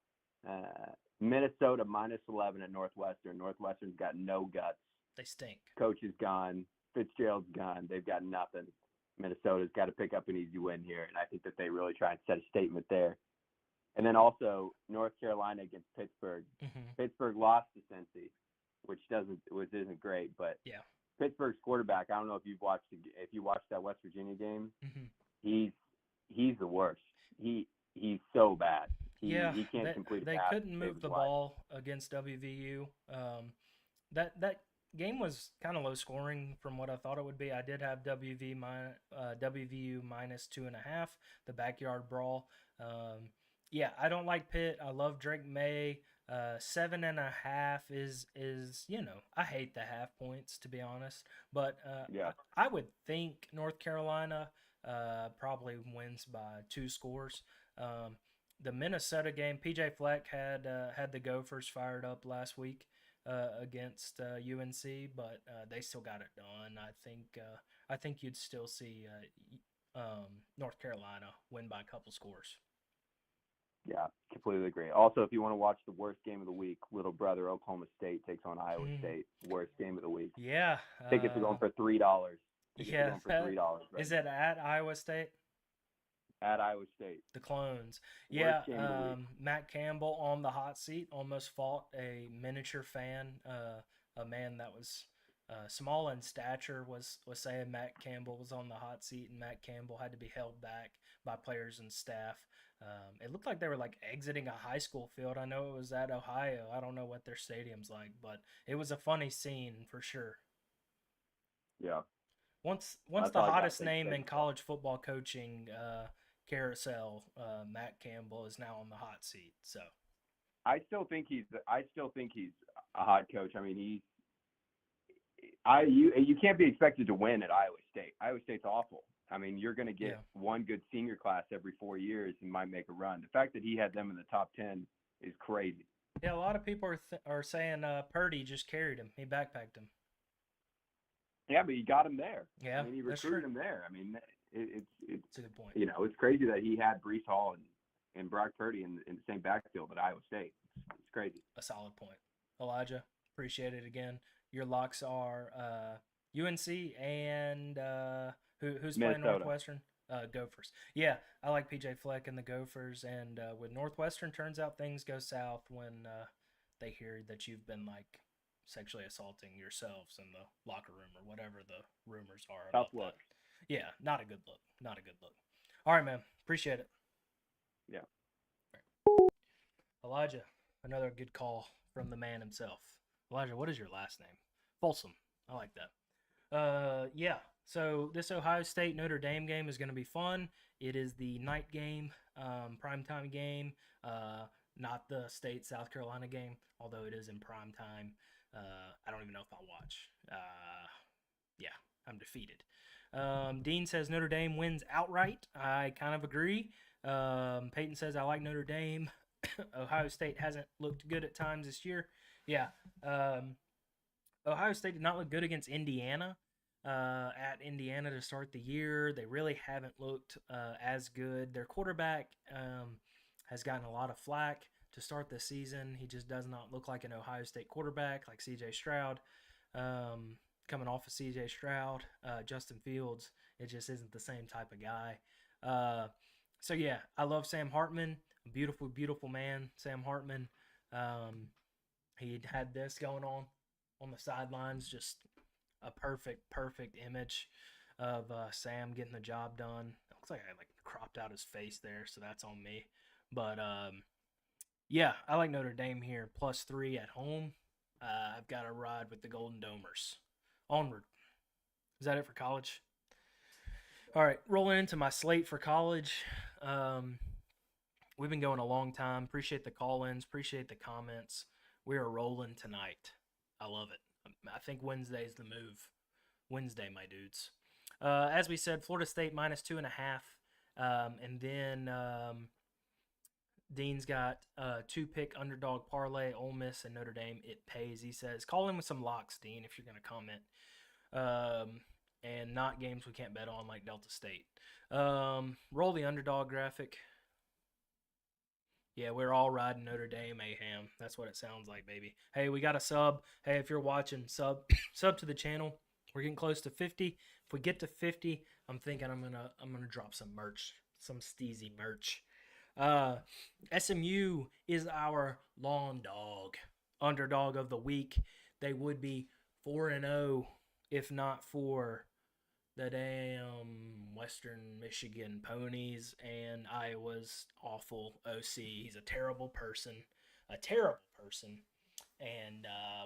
Minnesota -11 at Northwestern. Northwestern's got no guts. They stink. Coach is gone. Fitzgerald's gone. They've got nothing. Minnesota's got to pick up an easy win here, and I think that they really try and set a statement there. And then also North Carolina against Pittsburgh. Mm-hmm. Pittsburgh lost to Cincy, which isn't great, but yeah, Pittsburgh's quarterback. I don't know if you watched that West Virginia game. Mm-hmm. He's the worst. He's so bad. He can't complete a They pass. couldn't move the ball against WVU. That game was kind of low scoring from what I thought it would be. I did have WVU -2.5, the backyard brawl. Yeah, I don't like Pitt. I love Drake May. 7.5 is I hate the half points, to be honest. But yeah, I would think North Carolina probably wins by 2 scores. The Minnesota game, PJ Fleck had the Gophers fired up last week against UNC, but they still got it done. I think you'd still see North Carolina win by a couple scores. Yeah, completely agree. Also, if you want to watch the worst game of the week, little brother Oklahoma State takes on Iowa State. Worst game of the week. Yeah. Tickets are going for $3. Yeah. $3. Right? Is it at Iowa State? At Iowa State. The Clones. Worst Yeah. game of the week. Matt Campbell on the hot seat almost fought a miniature fan, a man that was small in stature was saying Matt Campbell was on the hot seat, and Matt Campbell had to be held back by players and staff. It looked like they were like exiting a high school field. I know it was at Ohio. I don't know what their stadium's like, but it was a funny scene for sure. Yeah. Once the hottest name in college football coaching carousel, Matt Campbell, is now on the hot seat. So I still think he's a hot coach. I mean, you can't be expected to win at Iowa State. Iowa State's awful. I mean, you're going to get one good senior class every 4 years and might make a run. The fact that he had them in the top 10 is crazy. Yeah, a lot of people are saying Purdy just carried him. He backpacked him. Yeah, but he got him there. Yeah, I mean, he recruited him there. I mean, it's a good point. You know, it's crazy that he had Breece Hall and Brock Purdy in the same backfield at Iowa State. It's crazy. A solid point. Elijah, appreciate it again. Your locks are UNC and who's playing Northwestern? Gophers. Yeah, I like PJ Fleck and the Gophers. And with Northwestern, turns out things go south when they hear that you've been like sexually assaulting yourselves in the locker room or whatever the rumors are. Tough look. That. Yeah, not a good look. Not a good look. All right, man. Appreciate it. Yeah. Right. Elijah, another good call from the man himself. Elijah, what is your last name? Folsom. I like that. Yeah. So this Ohio State Notre Dame game is going to be fun. It is the night game, primetime game, not the State South Carolina game, although it is in prime time. I don't even know if I'll watch. Yeah, I'm defeated. Dean says Notre Dame wins outright. I kind of agree. Peyton says I like Notre Dame. Ohio State hasn't looked good at times this year. Yeah. Ohio State did not look good against Indiana. At Indiana to start the year, they really haven't looked as good. Their quarterback has gotten a lot of flack to start the season. He just does not look like an Ohio State quarterback like C.J. Stroud. Coming off of C.J. Stroud, Justin Fields, it just isn't the same type of guy. So yeah, I love Sam Hartman. A beautiful, beautiful man, Sam Hartman. He had this going on the sidelines, just a perfect image of Sam getting the job done. It looks like I cropped out his face there, so that's on me. But yeah, I like Notre Dame here, +3 at home. I've got to ride with the Golden Domers. Onward. Is that it for college? All right, rolling into my slate for college. We've been going a long time. Appreciate the call-ins. Appreciate the comments. We are rolling tonight. I love it. I think Wednesday's the move. Wednesday, my dudes. As we said, Florida State -2.5. And then Dean's got 2-pick underdog parlay, Ole Miss and Notre Dame. It pays, he says. Call in with some locks, Dean, if you're going to comment. And not games we can't bet on like Delta State. Roll the underdog graphic. Yeah, we're all riding Notre Dame Aham. That's what it sounds like, baby. Hey, we got a sub. Hey, if you're watching, sub to the channel. We're getting close to 50. If we get to 50, I'm thinking I'm gonna drop some merch, some steezy merch. SMU is our long dog, underdog of the week. They would be 4-0 if not for the damn Western Michigan Ponies and Iowa's awful OC. He's a terrible person, and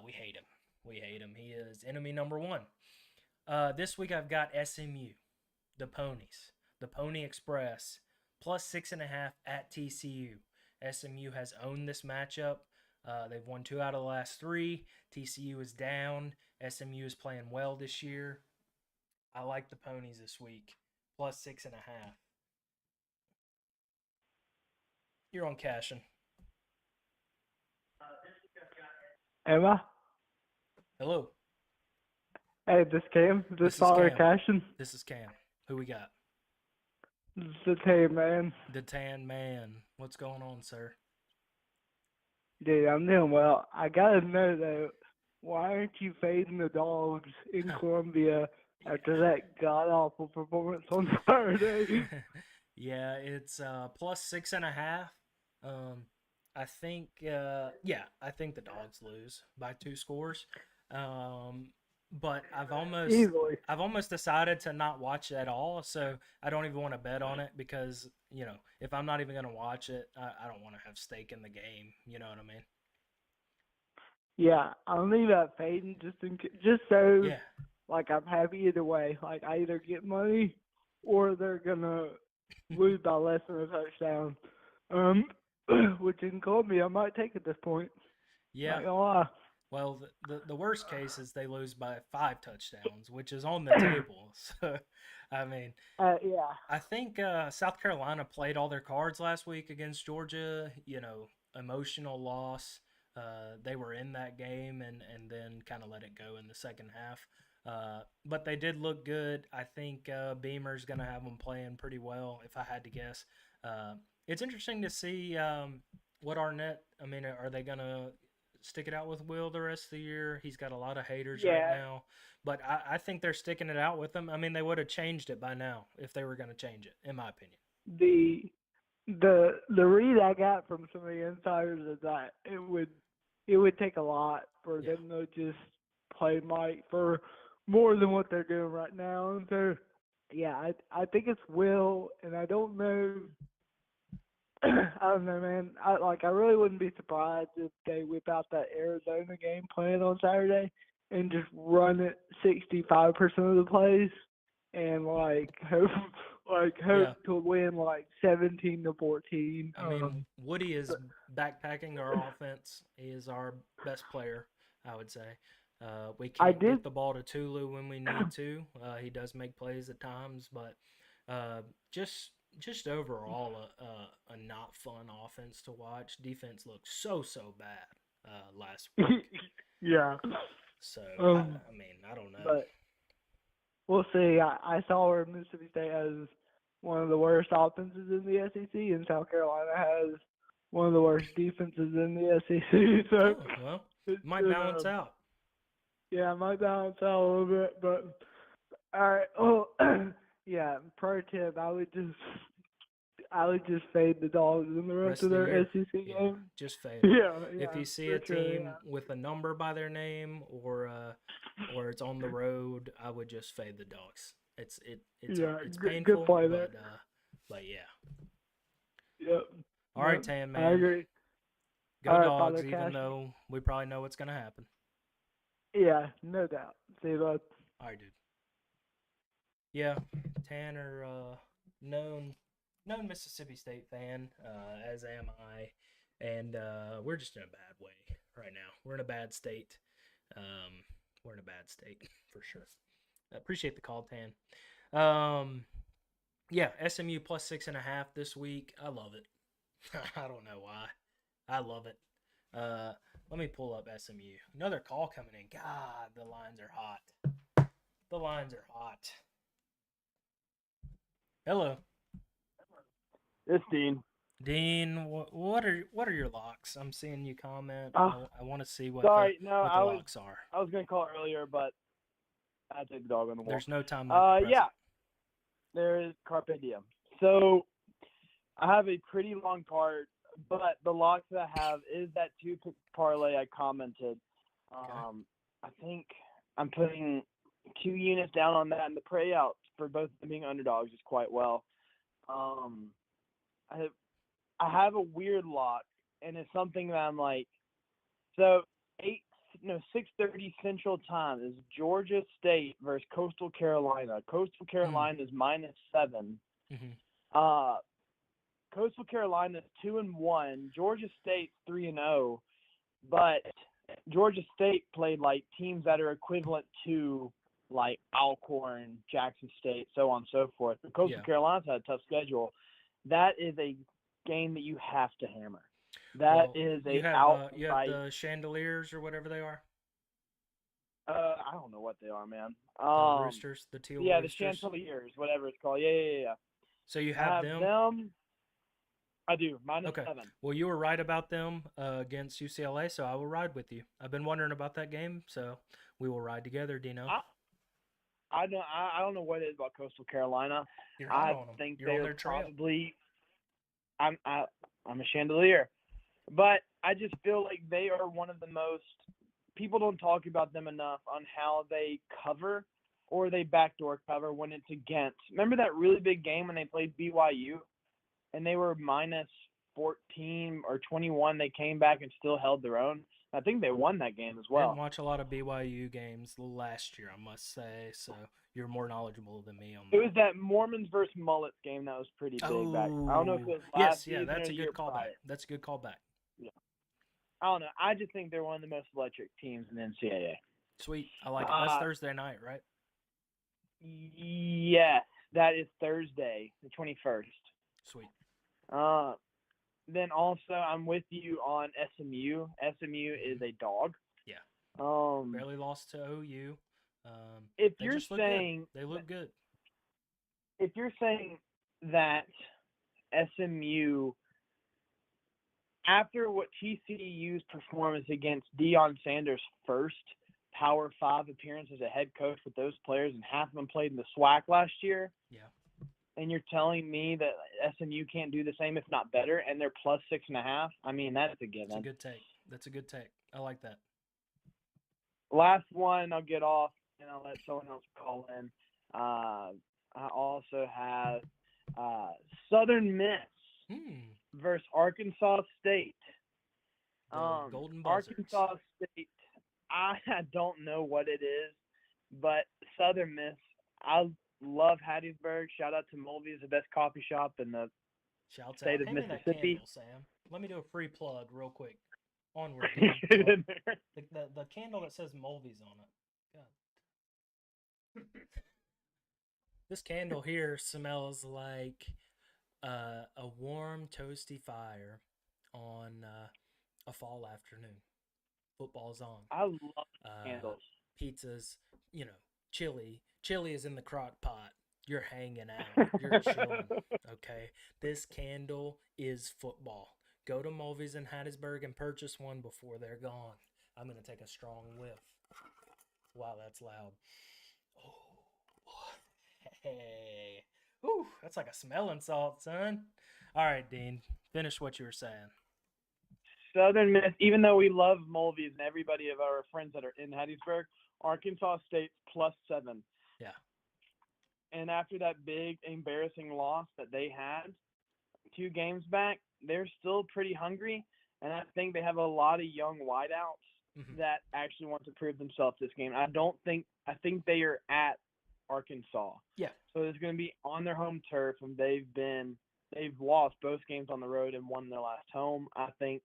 we hate him. We hate him. He is enemy number one. This week I've got SMU, the Ponies, the Pony Express, +6.5 at TCU. SMU has owned this matchup. They've won 2 out of the last 3. TCU is down. SMU is playing well this year. I like the Ponies this week, +6.5. You're on Cashin. Emma? Hello. Hey, this Cam? This is Father Cam. Cashin? This is Cam. Who we got? This is the Tan Man. The Tan Man. What's going on, sir? Dude, I'm doing well. I gotta know though, why aren't you fading the dogs in Columbia after that god awful performance on Saturday? Yeah, it's +6.5. I think I think the dogs lose by 2 scores. But I've almost decided to not watch it at all, so I don't even want to bet on it because, if I'm not even going to watch it, I don't want to have stake in the game, you know what I mean? Yeah, I'm leaving that fading just so Yeah. like I'm happy either way. Like I either get money or they're gonna lose by less than a touchdown. Which in Columbia I might take at this point. Yeah. Not gonna lie. Well, the worst case is they lose by 5 touchdowns, which is on the table. So, I mean, yeah. I think South Carolina played all their cards last week against Georgia. Emotional loss. They were in that game and then kind of let it go in the second half. But they did look good. I think Beamer's going to have them playing pretty well, if I had to guess. It's interesting to see what Arnett. I mean, are they going to stick it out with Will the rest of the year? He's got a lot of haters right now, but I think they're sticking it out with him. I mean, they would have changed it by now if they were going to change it, in my opinion. The read I got from some of the insiders is that it would take a lot for them to just play Mike for more than what they're doing right now. And so, yeah, I think it's Will, and I don't know. I don't know, man. I really wouldn't be surprised if they whip out that Arizona game plan on Saturday and just run it 65% of the plays and hope to win 17-14. I mean, Woody is backpacking our offense. He is our best player, I would say. We can't get the ball to Tulu when we need to. He does make plays at times, but just overall a not fun offense to watch. Defense looked so bad last week. Yeah. So I mean, I don't know. But we'll see. I saw where Mississippi State has one of the worst offenses in the SEC, and South Carolina has one of the worst defenses in the SEC. So it might balance out. Yeah, it might balance out a little bit, but all right. Oh, yeah. Pro tip: I would just fade the Dogs in the rest of the their year. SEC Yeah, game. just fade. Yeah, If yeah, you see for a team sure, with a number by their name or it's on the road, I would just fade the Dogs. It's yeah. it's Good painful, play there. but yeah. Yep. All right, Yep. Tan I man. agree. Go All right, Dogs, Father even Cash. though we probably know what's gonna happen. Yeah, no doubt. See you, bud. All right, dude. Yeah, Tanner, known Mississippi State fan, as am I, and we're just in a bad way right now. We're in a bad state. We're in a bad state for sure. I appreciate the call, Tan. Yeah, SMU plus 6.5 this week. I love it. I don't know why. I love it. Let me pull up SMU. Another call coming in. God, the lines are hot. The lines are hot. Hello, It's Dean. Dean. What are your locks? I'm seeing you comment. Oh, I want to see what sorry, the, no, what the locks are. I was gonna call earlier, but I had to take the dog on the walk. There's no time like the present. Yeah, there is Carpe Diem. So I have a pretty long card, but the locks that I have is that 2-pick parlay I commented. Okay. I think I'm putting 2 units down on that, and the payout for both of them being underdogs is quite well. I have a weird lock, and it's something that I'm like, so 6:30 Central Time is Georgia State versus Coastal Carolina. Coastal Carolina is -7. Mm-hmm. Coastal Carolina is 2-1. Georgia State's 3-0, but Georgia State played like teams that are equivalent to like Alcorn, Jackson State, so on and so forth. But Coastal Carolina's had a tough schedule. That is a game that you have to hammer. You have the Chandeliers or whatever they are. I don't know what they are, man. The Roosters, the Teal yeah, Roosters. the Chandeliers, whatever it's called. Yeah. So you have them? I do, -7. Well, you were right about them against UCLA, so I will ride with you. I've been wondering about that game, so we will ride together, Dino. I don't know what it is about Coastal Carolina. You're hot on them. Think You're on they're their trail. probably. I'm a Chandelier, but I just feel like they are one of the most. People don't talk about them enough on how they cover or they backdoor cover when it's against. Remember that really big game when they played BYU and they were -14 or 21? They came back and still held their own. I think they won that game as well. Didn't watch a lot of BYU games last year, I must say, so you're more knowledgeable than me on that. It was that Mormons versus Mullets game that was pretty big back. I don't know if it was last season that's or a the year good callback. prior. That's a good callback. Yeah. I don't know. I just think they're one of the most electric teams in the NCAA. Sweet. I like it. That's Thursday night, right? Yes, that is Thursday, the 21st. Sweet. Then also, I'm with you on SMU. SMU is a dog. Yeah. Barely lost to OU. If you're saying they look good. If you're saying that SMU, after what TCU's performance against Deion Sanders' first Power 5 appearance as a head coach with those players, and half of them played in the SWAC last year. Yeah. And you're telling me that SMU can't do the same, if not better, and they're plus 6.5? I mean, that's a given. That's a good take. I like that. Last one, I'll get off, and I'll let someone else call in. I also have Southern Miss versus Arkansas State. Golden Buzzards. Arkansas State, I don't know what it is, but Southern Miss, I love Hattiesburg. Shout out to Mulvey's, the best coffee shop in the state of Mississippi. That candle, Sam. Let me do a free plug real quick. Onward. the candle that says Mulvey's on it. God. This candle here smells like a warm, toasty fire on a fall afternoon. Football's on. I love candles. Pizzas, chili. Chili is in the crock pot. You're hanging out. You're chilling. Okay? This candle is football. Go to Mulvey's in Hattiesburg and purchase one before they're gone. I'm going to take a strong whiff. Wow, that's loud. Oh, hey. Ooh, that's like a smelling salt, son. All right, Dean. Finish what you were saying. Southern Miss, even though we love Mulvies and everybody of our friends that are in Hattiesburg, Arkansas State's +7. Yeah. And after that big embarrassing loss that they had 2 games back, they're still pretty hungry. And I think they have a lot of young wideouts that actually want to prove themselves this game. I think they are at Arkansas. Yeah. So it's going to be on their home turf, and they've lost both games on the road and won their last home. I think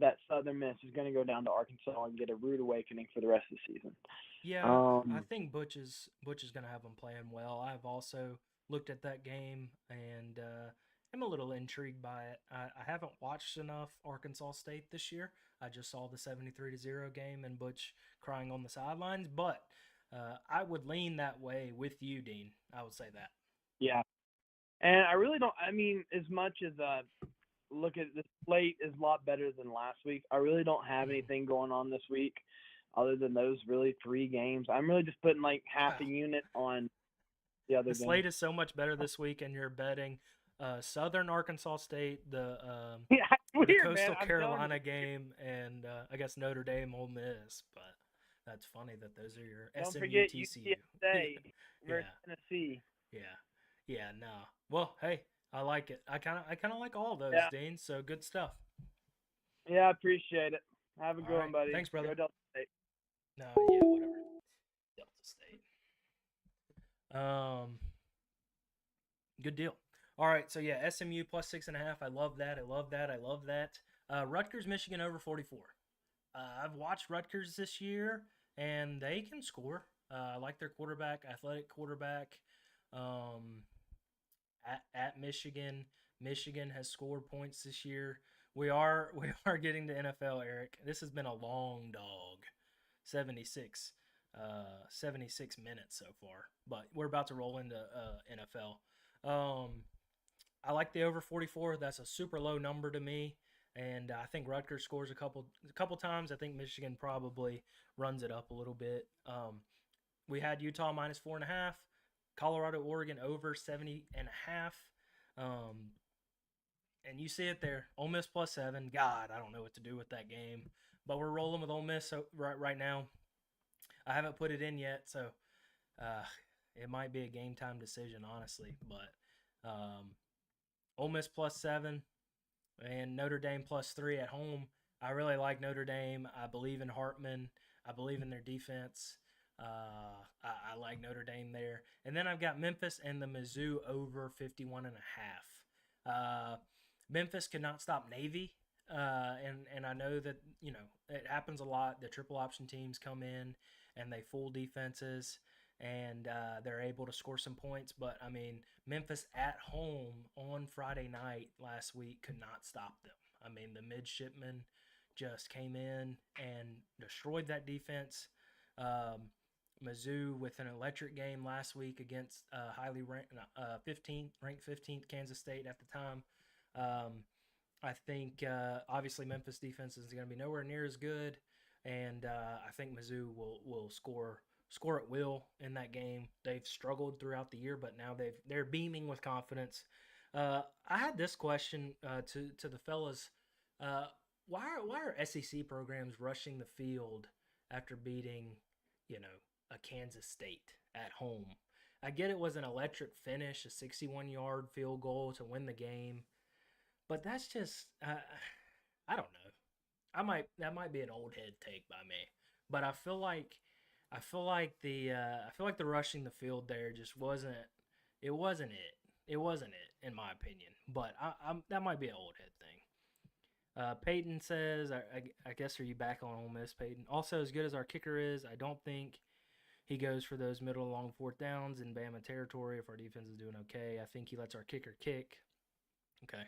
that Southern Miss is going to go down to Arkansas and get a rude awakening for the rest of the season. Yeah, I think Butch is going to have them playing well. I've also looked at that game, and I'm a little intrigued by it. I haven't watched enough Arkansas State this year. I just saw the 73-0 game and Butch crying on the sidelines, but I would lean that way with you, Dean. I would say that. Yeah. And I really don't – I mean, as much as look at the slate is a lot better than last week, I really don't have anything going on this week other than those really 3 games. I'm really just putting like half a unit on the other The slate is so much better this week, and you're betting Southern Arkansas State, the Coastal Carolina game, and I guess Notre Dame, Ole Miss. But that's funny that those are your Don't SMU, forget TCU. UTSA versus Yeah. Tennessee. Yeah, no. Well, hey, I like it. I kind of like all those, Dean. So good stuff. Yeah, I appreciate it. Have a good one, buddy. Thanks, brother. Go Delta State. No, yeah, whatever. Delta State. Good deal. All right, so yeah, SMU +6.5. I love that. I love that. Rutgers, Michigan over 44. I've watched Rutgers this year, and they can score. I like their quarterback, athletic quarterback. At Michigan, Michigan has scored points this year. We are getting to NFL, Eric. This has been a long dog, 76 minutes so far, but we're about to roll into NFL. I like the over 44. That's a super low number to me, and I think Rutgers scores a couple times. I think Michigan probably runs it up a little bit. We had Utah -4.5, Colorado, Oregon over 70.5. And you see it there, Ole Miss +7. God, I don't know what to do with that game, but we're rolling with Ole Miss right now. I haven't put it in yet, so it might be a game time decision, honestly. But Ole Miss +7 and Notre Dame +3 at home. I really like Notre Dame. I believe in Hartman. I believe in their defense. I like Notre Dame there. And then I've got Memphis and the Mizzou over 51.5. Memphis could not stop Navy. And I know that, it happens a lot. The triple option teams come in and they fool defenses and they're able to score some points. But, I mean, Memphis at home on Friday night last week could not stop them. I mean, the midshipmen just came in and destroyed that defense. Mizzou with an electric game last week against highly ranked 15th Kansas State at the time. I think obviously Memphis defense is going to be nowhere near as good, and I think Mizzou will score at will in that game. They've struggled throughout the year, but now they're beaming with confidence. I had this question to the fellas. Why are SEC programs rushing the field after beating, a Kansas State at home? I get it was an electric finish, a 61-yard field goal to win the game, but that's just I don't know. That might be an old head take by me, but I feel like the rushing the field there just wasn't it. It wasn't it in my opinion, but that might be an old head thing. Peyton says, I guess, are you back on Ole Miss, Peyton? Also, as good as our kicker is, I don't think he goes for those middle long fourth downs in Bama territory if our defense is doing okay. I think he lets our kicker kick. Okay.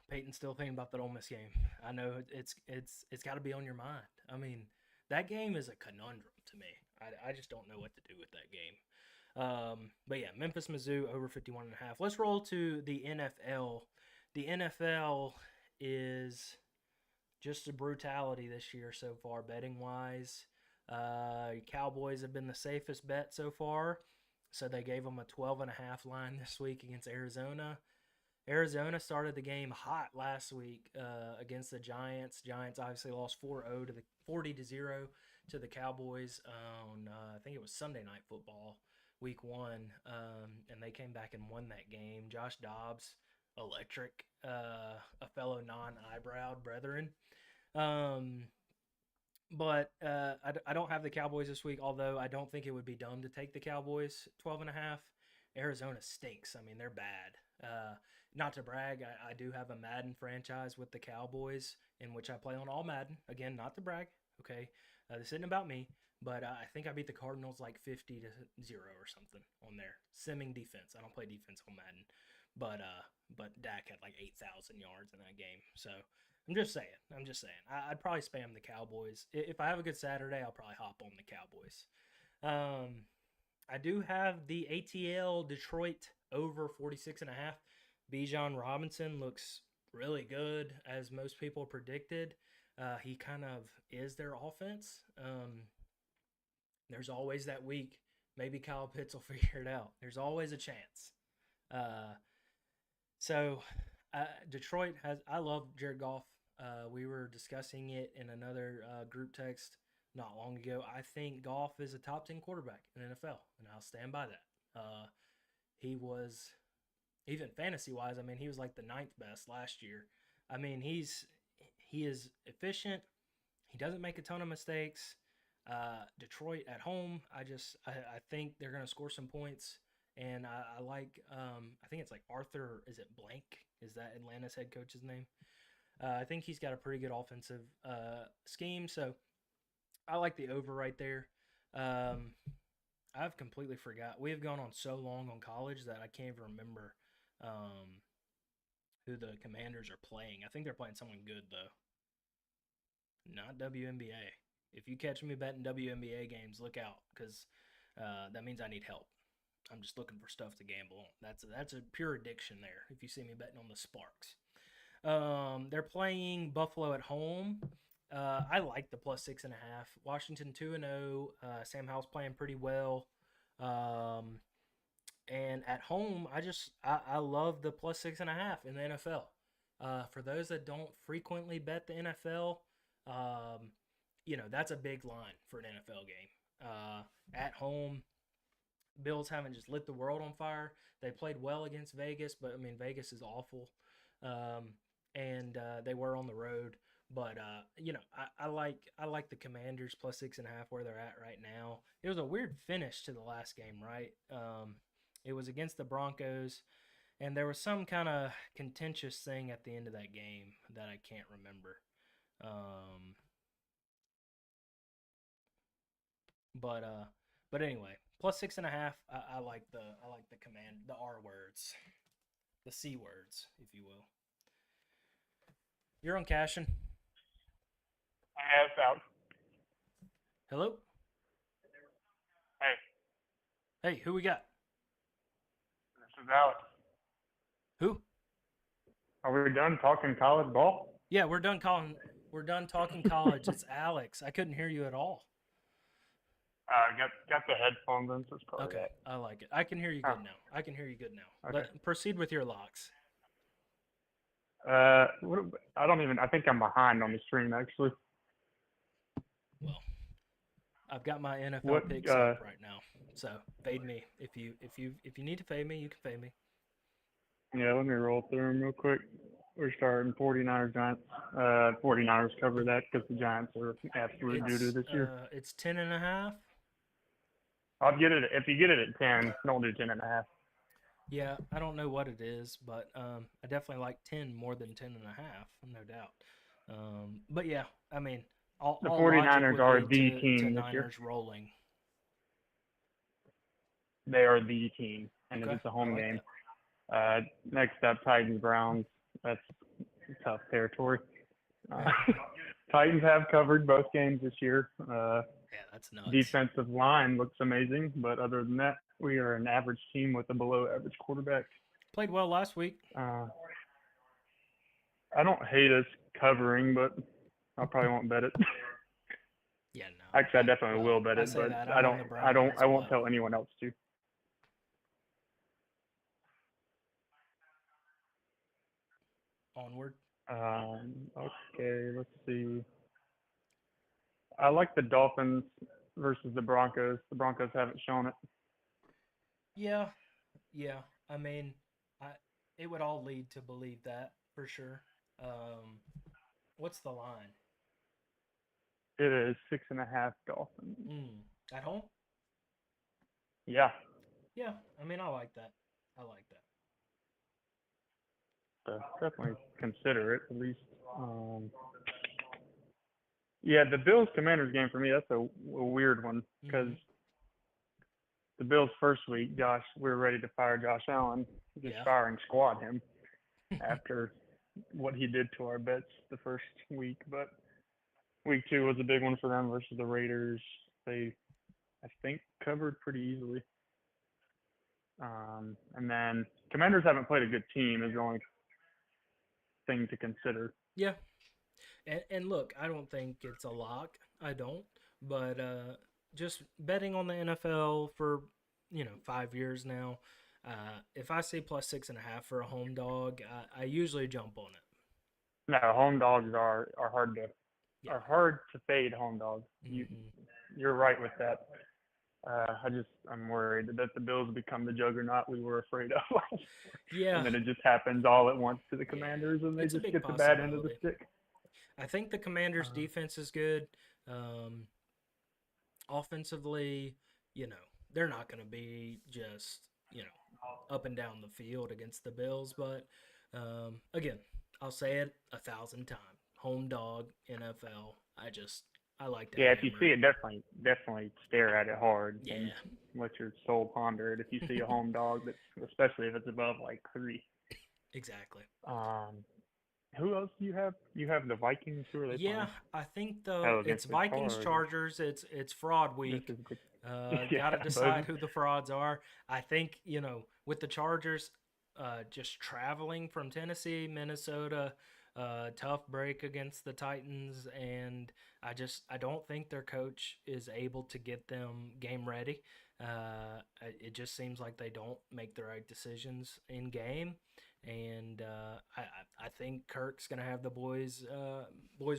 Peyton's still thinking about that Ole Miss game. I know it's got to be on your mind. I mean, that game is a conundrum to me. I just don't know what to do with that game. But yeah, Memphis, Mizzou over 51.5. Let's roll to the NFL. The NFL is just a brutality this year so far, betting wise. Cowboys have been the safest bet so far, so they gave them a 12.5 line this week against Arizona. Arizona started the game hot last week against the Giants. Giants obviously lost 4-0 to the 40-0 to the Cowboys on I think it was Sunday Night Football, Week 1, and they came back and won that game. Josh Dobbs, electric, a fellow non-eyebrowed brethren. But I don't have the Cowboys this week, although I don't think it would be dumb to take the Cowboys 12.5. Arizona stinks. I mean, they're bad. Not to brag, I do have a Madden franchise with the Cowboys in which I play on all Madden. Again, not to brag, okay? This isn't about me, but I think I beat the Cardinals like 50-0 or something on there. Simming defense. I don't play defense on Madden, but Dak had like 8,000 yards in that game. So I'm just saying. I'd probably spam the Cowboys. If I have a good Saturday, I'll probably hop on the Cowboys. I do have the ATL Detroit over 46.5. Bijan Robinson looks really good, as most people predicted. He kind of is their offense. There's always that week. Maybe Kyle Pitts will figure it out. There's always a chance. Detroit has – I love Jared Goff. We were discussing it in another group text not long ago. I think Goff is a top 10 quarterback in the NFL, and I'll stand by that. He was – even fantasy-wise, I mean, he was like the 9th best last year. I mean, he is efficient. He doesn't make a ton of mistakes. Detroit at home, I think they're going to score some points. And I like, I think it's like Arthur, is it Blank? Is that Atlanta's head coach's name? I think he's got a pretty good offensive scheme. So I like the over right there. I've completely forgot. We have gone on so long on college that I can't even remember who the Commanders are playing. I think they're playing someone good, though. Not WNBA. If you catch me betting WNBA games, look out, because that means I need help. I'm just looking for stuff to gamble on. That's a pure addiction there, if you see me betting on the Sparks. They're playing Buffalo at home. I like the plus 6.5. Washington 2-0. Sam Howell's playing pretty well. And at home, I love the plus 6.5 in the NFL. For those that don't frequently bet the NFL, that's a big line for an NFL game. At home, Bills haven't just lit the world on fire. They played well against Vegas, but I mean, Vegas is awful. And they were on the road. But I like the Commanders plus 6.5 where they're at right now. It was a weird finish to the last game, right? It was against the Broncos, and there was some kind of contentious thing at the end of that game that I can't remember. But anyway, plus 6.5. I like the R words, the C words, if you will. You're on Cashin. I have out. Hello? Hey. Hey, who we got? This is Alex. Who? Are we done talking college ball? Yeah, we're done talking college. It's Alex. I couldn't hear you at all. Got the headphones in, so it's probably Okay, that. I like it. I can hear you good now. Okay. Proceed with your locks. I think I'm behind on the stream, actually. Well, I've got my NFL picks up right now, so fade me. If you need to fade me, you can fade me. Yeah, let me roll through them real quick. We're starting 49ers Giants. 49ers cover that because the Giants are absolute doo-doo this year. It's 10.5. I'll get it if you get it at 10. Don't do 10.5. Yeah, I don't know what it is, but I definitely like 10 more than 10.5, no doubt. But yeah, I mean, the 49ers are the team this year. Rolling. They are the team, and Okay, it's a home game. That. Next up, Titans Browns. That's tough territory. Titans have covered both games this year. Yeah, that's nuts. Defensive line looks amazing, but other than that, we are an average team with a below-average quarterback. Played well last week. I don't hate us covering, but I probably won't bet it. Yeah, no. Actually, I definitely will bet it, but I won't tell anyone else to. onward? Okay, let's see. I like the Dolphins versus the Broncos. The Broncos haven't shown it. Yeah, yeah. I mean, I it would all lead to believe that for sure. Um, what's the line? It is 6.5 Dolphins. At home? Yeah, Yeah. I mean, I like that. I like that. definitely consider it at least. Yeah, the Bills Commanders game for me, that's a weird one because Mhm. the Bills first week, we were ready to fire Josh Allen, just Yeah. firing squad him after what he did to our bets the first week. But week 2 was a big one for them versus the Raiders. They, I think, covered pretty easily. And then Commanders haven't played a good team is the only thing to consider. Yeah. And look, I don't think it's a lock. I don't. But just betting on the NFL for 5 years now. If I see plus 6.5 for a home dog, I usually jump on it. No, home dogs are Yeah. hard to fade home dogs. Hmm. You're right with that. I'm worried that the Bills become the juggernaut we were afraid of last year. Yeah. And then it just happens all at once to the Yeah. Commanders, and they It's a just big get the bad end of the possibility. stick. I think the Commanders' defense is good. Um, Offensively, they're not going to be just, up and down the field against the Bills. But again, I'll say it 1,000 times. Home dog, NFL. I like to Yeah, if you hammer see it. it, definitely stare at it hard and Yeah. let your soul ponder it. If you see a home dog, especially if it's above like 3. Exactly. Um, who else do you have? You have the Vikings. Who are they Yeah, playing? I think Oh, it's against the Vikings Chargers. Chargers. It's fraud This week. is good. Got to Yeah, decide who the frauds are. I think with the Chargers, just traveling from Tennessee, Minnesota, tough break against the Titans, and I don't think their coach is able to get them game ready. It just seems like they don't make the right decisions in game, and I think Kirk's gonna have the boys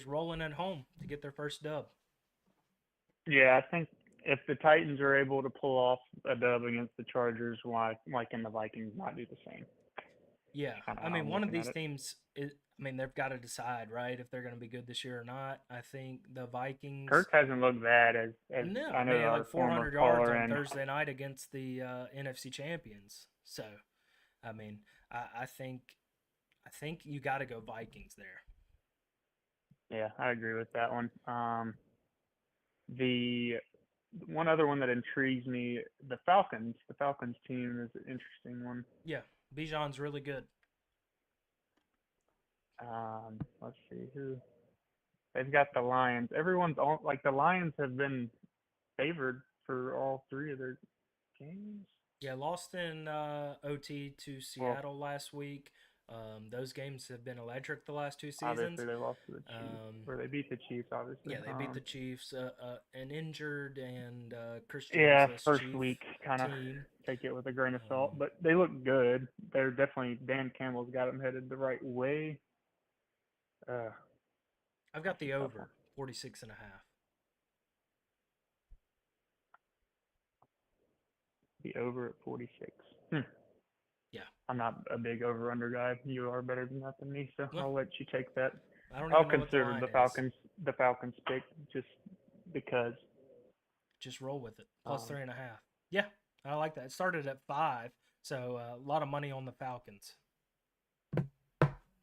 rolling at home to get their first dub. Yeah, I think if the Titans are able to pull off a dub against the Chargers, why can the Vikings not do the same? Yeah, Kind of I how mean, I'm one of looking at these it. teams they've got to decide, right, if they're going to be good this year or not. I think the Vikings. Kirk hasn't looked bad as No, I I know mean, he had our like former 400 yards caller on and Thursday night against the NFC champions. So, I mean, I think you got to go Vikings there. yeah, I agree with that one. The one other one that intrigues me, the Falcons. The Falcons team is an interesting one. Yeah, Bijan's really good. Let's see who they've got. The Lions. Everyone's all like the Lions have been favored for all 3 of their games. Yeah, lost in OT to Well, Seattle last week. Those games have been electric the last 2 seasons. obviously they lost to the Chiefs, Um, or they beat the Chiefs. Obviously. Yeah, they beat the Chiefs, an injured and Chris Yeah, Jones-less first Chief week, kind of team. take it with a grain of salt, Um, but they look good. They're definitely Dan Campbell's got them headed the right way. I've got That's a the tough one. over 46.5. The over at 46. Yeah. I'm not a big over/under guy. You are better than that than me, so Well, I'll let you take that. I don't I'll even know what the consider line the is. Falcons pick just because. Just roll with it. Plus Um, 3.5. Yeah, I like that. It started at 5, so a lot of money on the Falcons.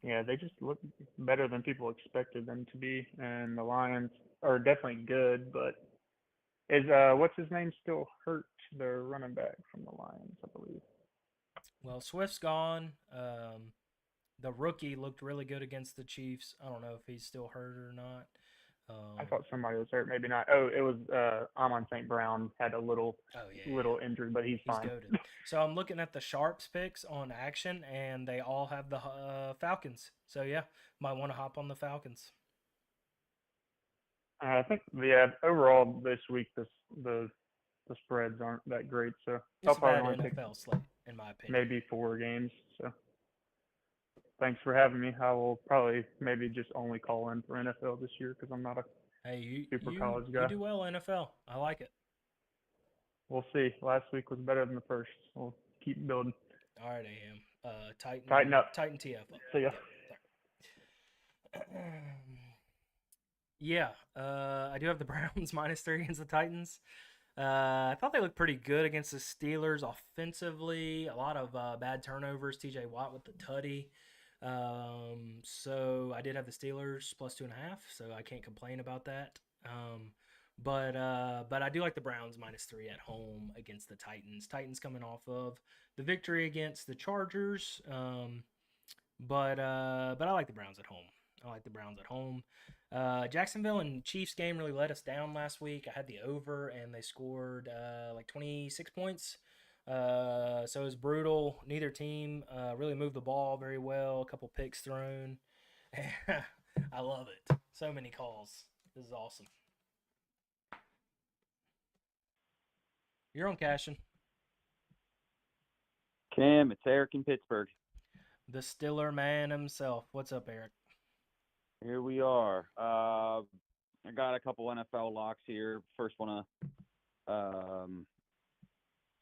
yeah, they just look better than people expected them to be, and the Lions are definitely good, but is what's his name still hurt? The running back from the Lions, I believe. Well, Swift's gone. The rookie looked really good against the Chiefs. I don't know if he's still hurt or not. I thought somebody was hurt, maybe not. Oh, it was Amon St. Brown had a little Oh yeah. injury, but he's He's fine. goaded. So I'm looking at the Sharps picks on Action, and they all have the Falcons. So yeah, might want to hop on the Falcons. I think overall this week the spreads aren't that great, so I'll It's a probably bad only pick NFL slate, in my opinion. maybe 4 games. So Thanks for having me. I will probably maybe just only call in for NFL this year because I'm not a Hey, super you college you guy. do well NFL. I like it. We'll see. Last week was better than the first. We'll keep building. All right, AM. Tighten up. Tighten TF up. See ya. Sorry. Yeah, I do have the Browns -3 against the Titans. I thought they looked pretty good against the Steelers offensively. A lot of bad turnovers. TJ Watt with the tutty. So I did have the Steelers +2.5, so I can't complain about that. But I do like the Browns -3 at home against the Titans. Titans coming off of the victory against the Chargers. But I like the Browns at home. I like the Browns at home. Jacksonville and Chiefs game really let us down last week. I had the over, and they scored like 26 points. So it was brutal. Neither team really moved the ball very well. A couple picks thrown. I love it. So many calls. This is awesome. You're on, Cashin. Cam, it's Eric in Pittsburgh. The Stiller man himself. What's up, Eric? Here we are. I got a couple NFL locks here. First, want to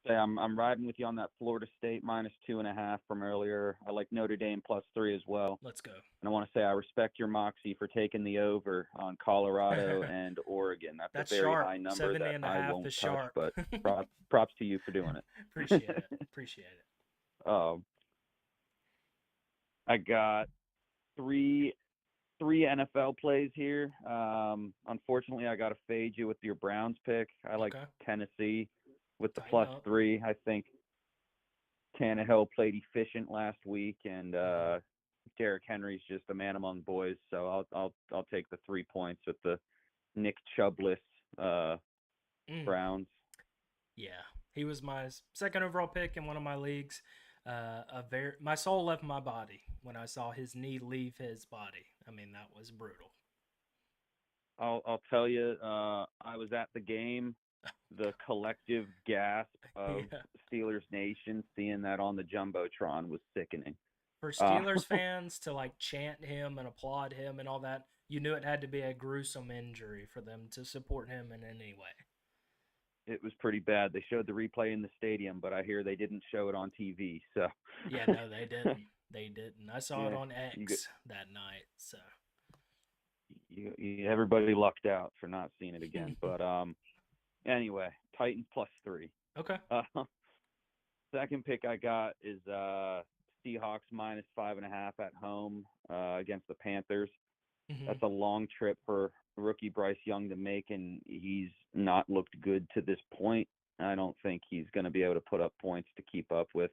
say I'm riding with you on that Florida State -2.5 from earlier. I like Notre Dame +3 as well. Let's go. And I want to say I respect your moxie for taking the over on Colorado and Oregon. That's a very sharp. high number 70 that and a I half won't is touch, sharp. but props to you for doing it. Appreciate it. Appreciate it. I got three NFL plays here. Unfortunately, I got to fade you with your Browns pick. I like Tennessee with the +3. I think Tannehill played efficient last week, and Derrick Henry's just a man among boys. So I'll take the 3 points with the Nick Chubless Browns. Yeah, he was my second overall pick in one of my leagues. My soul left my body when I saw his knee leave his body. I mean, that was brutal. I'll tell you, I was at the game. The collective gasp of Steelers Nation seeing that on the Jumbotron was sickening. For Steelers fans to like chant him and applaud him and all that, you knew it had to be a gruesome injury for them to support him in any way. It was pretty bad. They showed the replay in the stadium, but I hear they didn't show it on TV. So yeah, no, they didn't. They didn't. I saw it on X that night. So everybody lucked out for not seeing it again. But anyway, Titans +3. Okay. Second pick I got is Seahawks -5.5 at home against the Panthers. Mm-hmm. That's a long trip for rookie Bryce Young to make, and he's not looked good to this point. I don't think he's going to be able to put up points to keep up with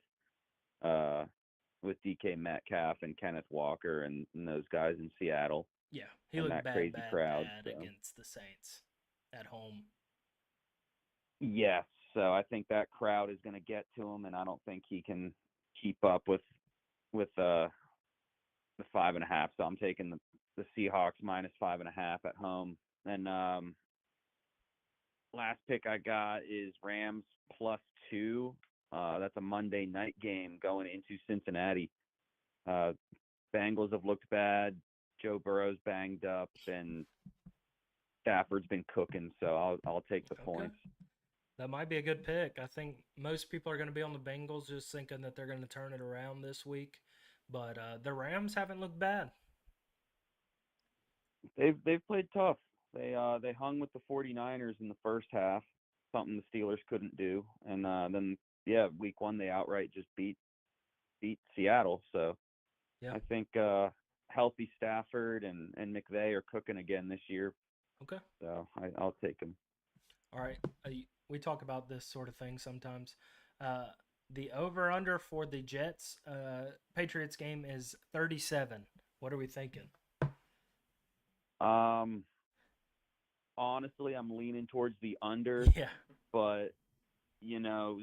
DK Metcalf and Kenneth Walker and those guys in Seattle. Yeah, he looked bad against the Saints at home. Yes, so I think that crowd is going to get to him, and I don't think he can keep up with the 5.5. So I'm taking the Seahawks -5.5 at home. And last pick I got is Rams +2. That's a Monday night game going into Cincinnati. Bengals have looked bad. Joe Burrow's banged up, and Stafford's been cooking. So I'll take the points. That might be a good pick. I think most people are going to be on the Bengals just thinking that they're going to turn it around this week. But the Rams haven't looked bad. They've played tough. They hung with the 49ers in the first half, something the Steelers couldn't do. And then week 1 they outright just beat Seattle. So yeah. I think healthy Stafford and McVay are cooking again this year. Okay. So I'll take them. All right. We talk about this sort of thing sometimes. The over-under for the Jets Patriots game is 37. What are we thinking? Honestly, I'm leaning towards the under. Yeah. But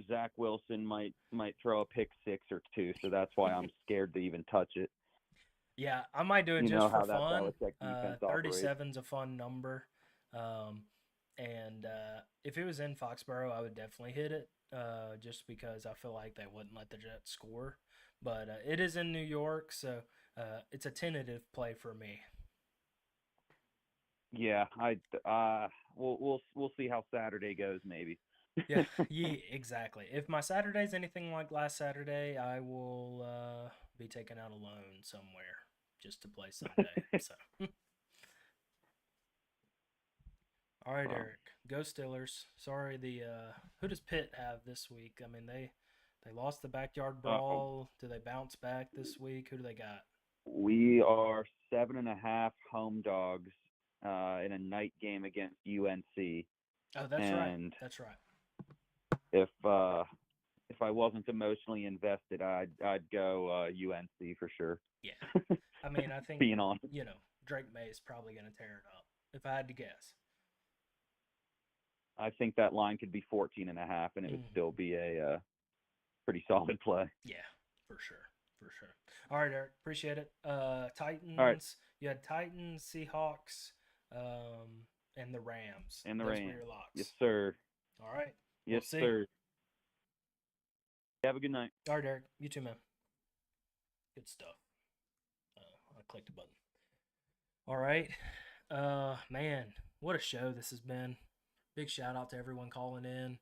Zach Wilson might throw a pick 6 or 2, so that's why I'm scared to even touch it. Yeah, I might do it just for fun. 37's a fun number. And if it was in Foxborough, I would definitely hit it just because I feel like they wouldn't let the Jets score. But it is in New York, so it's a tentative play for me. Yeah, we'll see how Saturday goes, maybe. Yeah, exactly. If my Saturday's anything like last Saturday, I will be taking out a loan somewhere just to play Sunday. So, all right, Eric, go Steelers. Sorry, who does Pitt have this week? I mean, they lost the backyard brawl. Do they bounce back this week? Who do they got? We are 7.5 home dogs in a night game against UNC. Oh, that's right. That's right. If I wasn't emotionally invested, I'd go UNC for sure. Yeah, I mean, I think being honest, Drake May is probably going to tear it up if I had to guess. I think that line could be 14.5, and it would still be a pretty solid play. Yeah, for sure. All right, Eric, appreciate it. Titans. All right. You had Titans, Seahawks, and the Rams. And the Those Rams. were your locks. Yes, sir. All right. Yes, We'll see. sir. Have a good night. All right, Eric. You too, man. Good stuff. I clicked a button. All right. Man, what a show this has been. Big shout out to everyone calling in.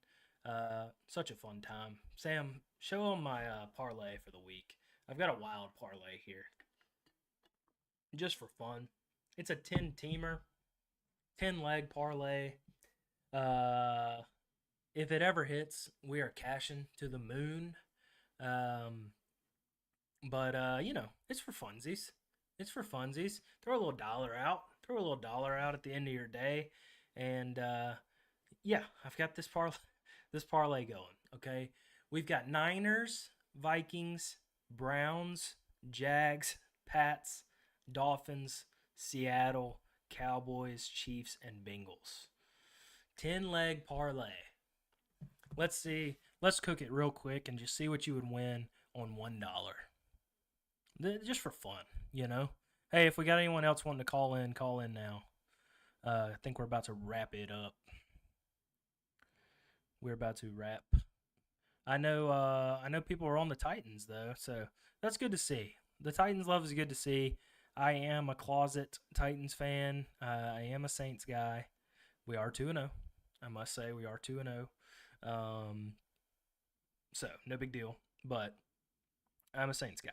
Such a fun time. Sam, show them my parlay for the week. I've got a wild parlay here. Just for fun. It's a 10-teamer, 10-leg parlay. If it ever hits, we are cashing to the moon. But it's for funsies. Throw a little dollar out. At the end of your day. And I've got this parlay going, okay? We've got Niners, Vikings, Browns, Jags, Pats, Dolphins, Seattle, Cowboys, Chiefs, and Bengals. 10-leg parlay. Let's see. Let's cook it real quick and just see what you would win on $1. Just for fun, Hey, if we got anyone else wanting to call in now. I think we're about to wrap it up. We're about to wrap. I know people are on the Titans though, so that's good to see. The Titans love is good to see. I am a closet Titans fan. I am a Saints guy. We are 2-0. I must say we are 2-0. So no big deal, but I'm a Saints guy.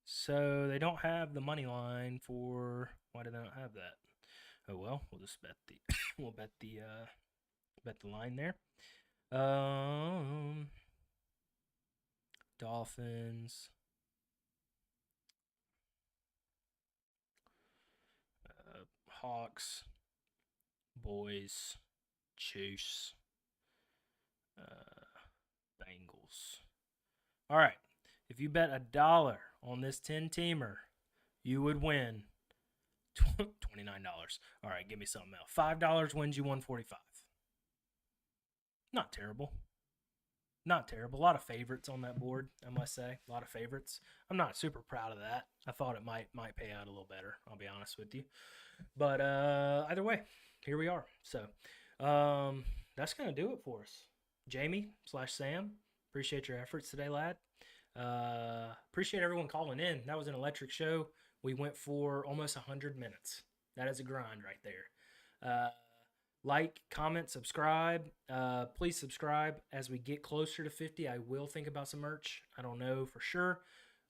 So they don't have the money line for. Why do they not have that? Oh well, we'll just bet the line there. Dolphins. Hawks. Boys. Chiefs. Bengals. All right. If you bet $1 on this 10-teamer, you would win $29. All right, give me something else. $5 wins you $145. Not terrible. A lot of favorites on that board, I must say. A lot of favorites. I'm not super proud of that. I thought it might pay out a little better, I'll be honest with you. But either way, here we are. So that's going to do it for us. Jamie/Sam, appreciate your efforts today, lad. Appreciate everyone calling in. That was an electric show. We went for almost 100 minutes. That is a grind right there. Like, comment, subscribe. Please subscribe. As we get closer to 50, I will think about some merch. I don't know for sure.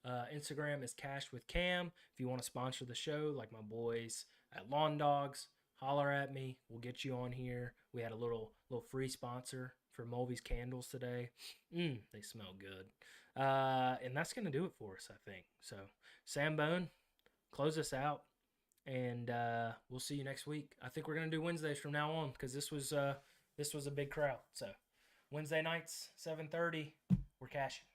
Instagram is Cash with Cam. If you want to sponsor the show, like my boys at Lawn Dogs, holler at me. We'll get you on here. We had a little free sponsor for Mulvey's candles today. They smell good. And that's going to do it for us, I think. So, Sam Bone, close us out. And we'll see you next week. I think we're going to do Wednesdays from now on because this was a big crowd. So, Wednesday nights, 7:30, we're cashing.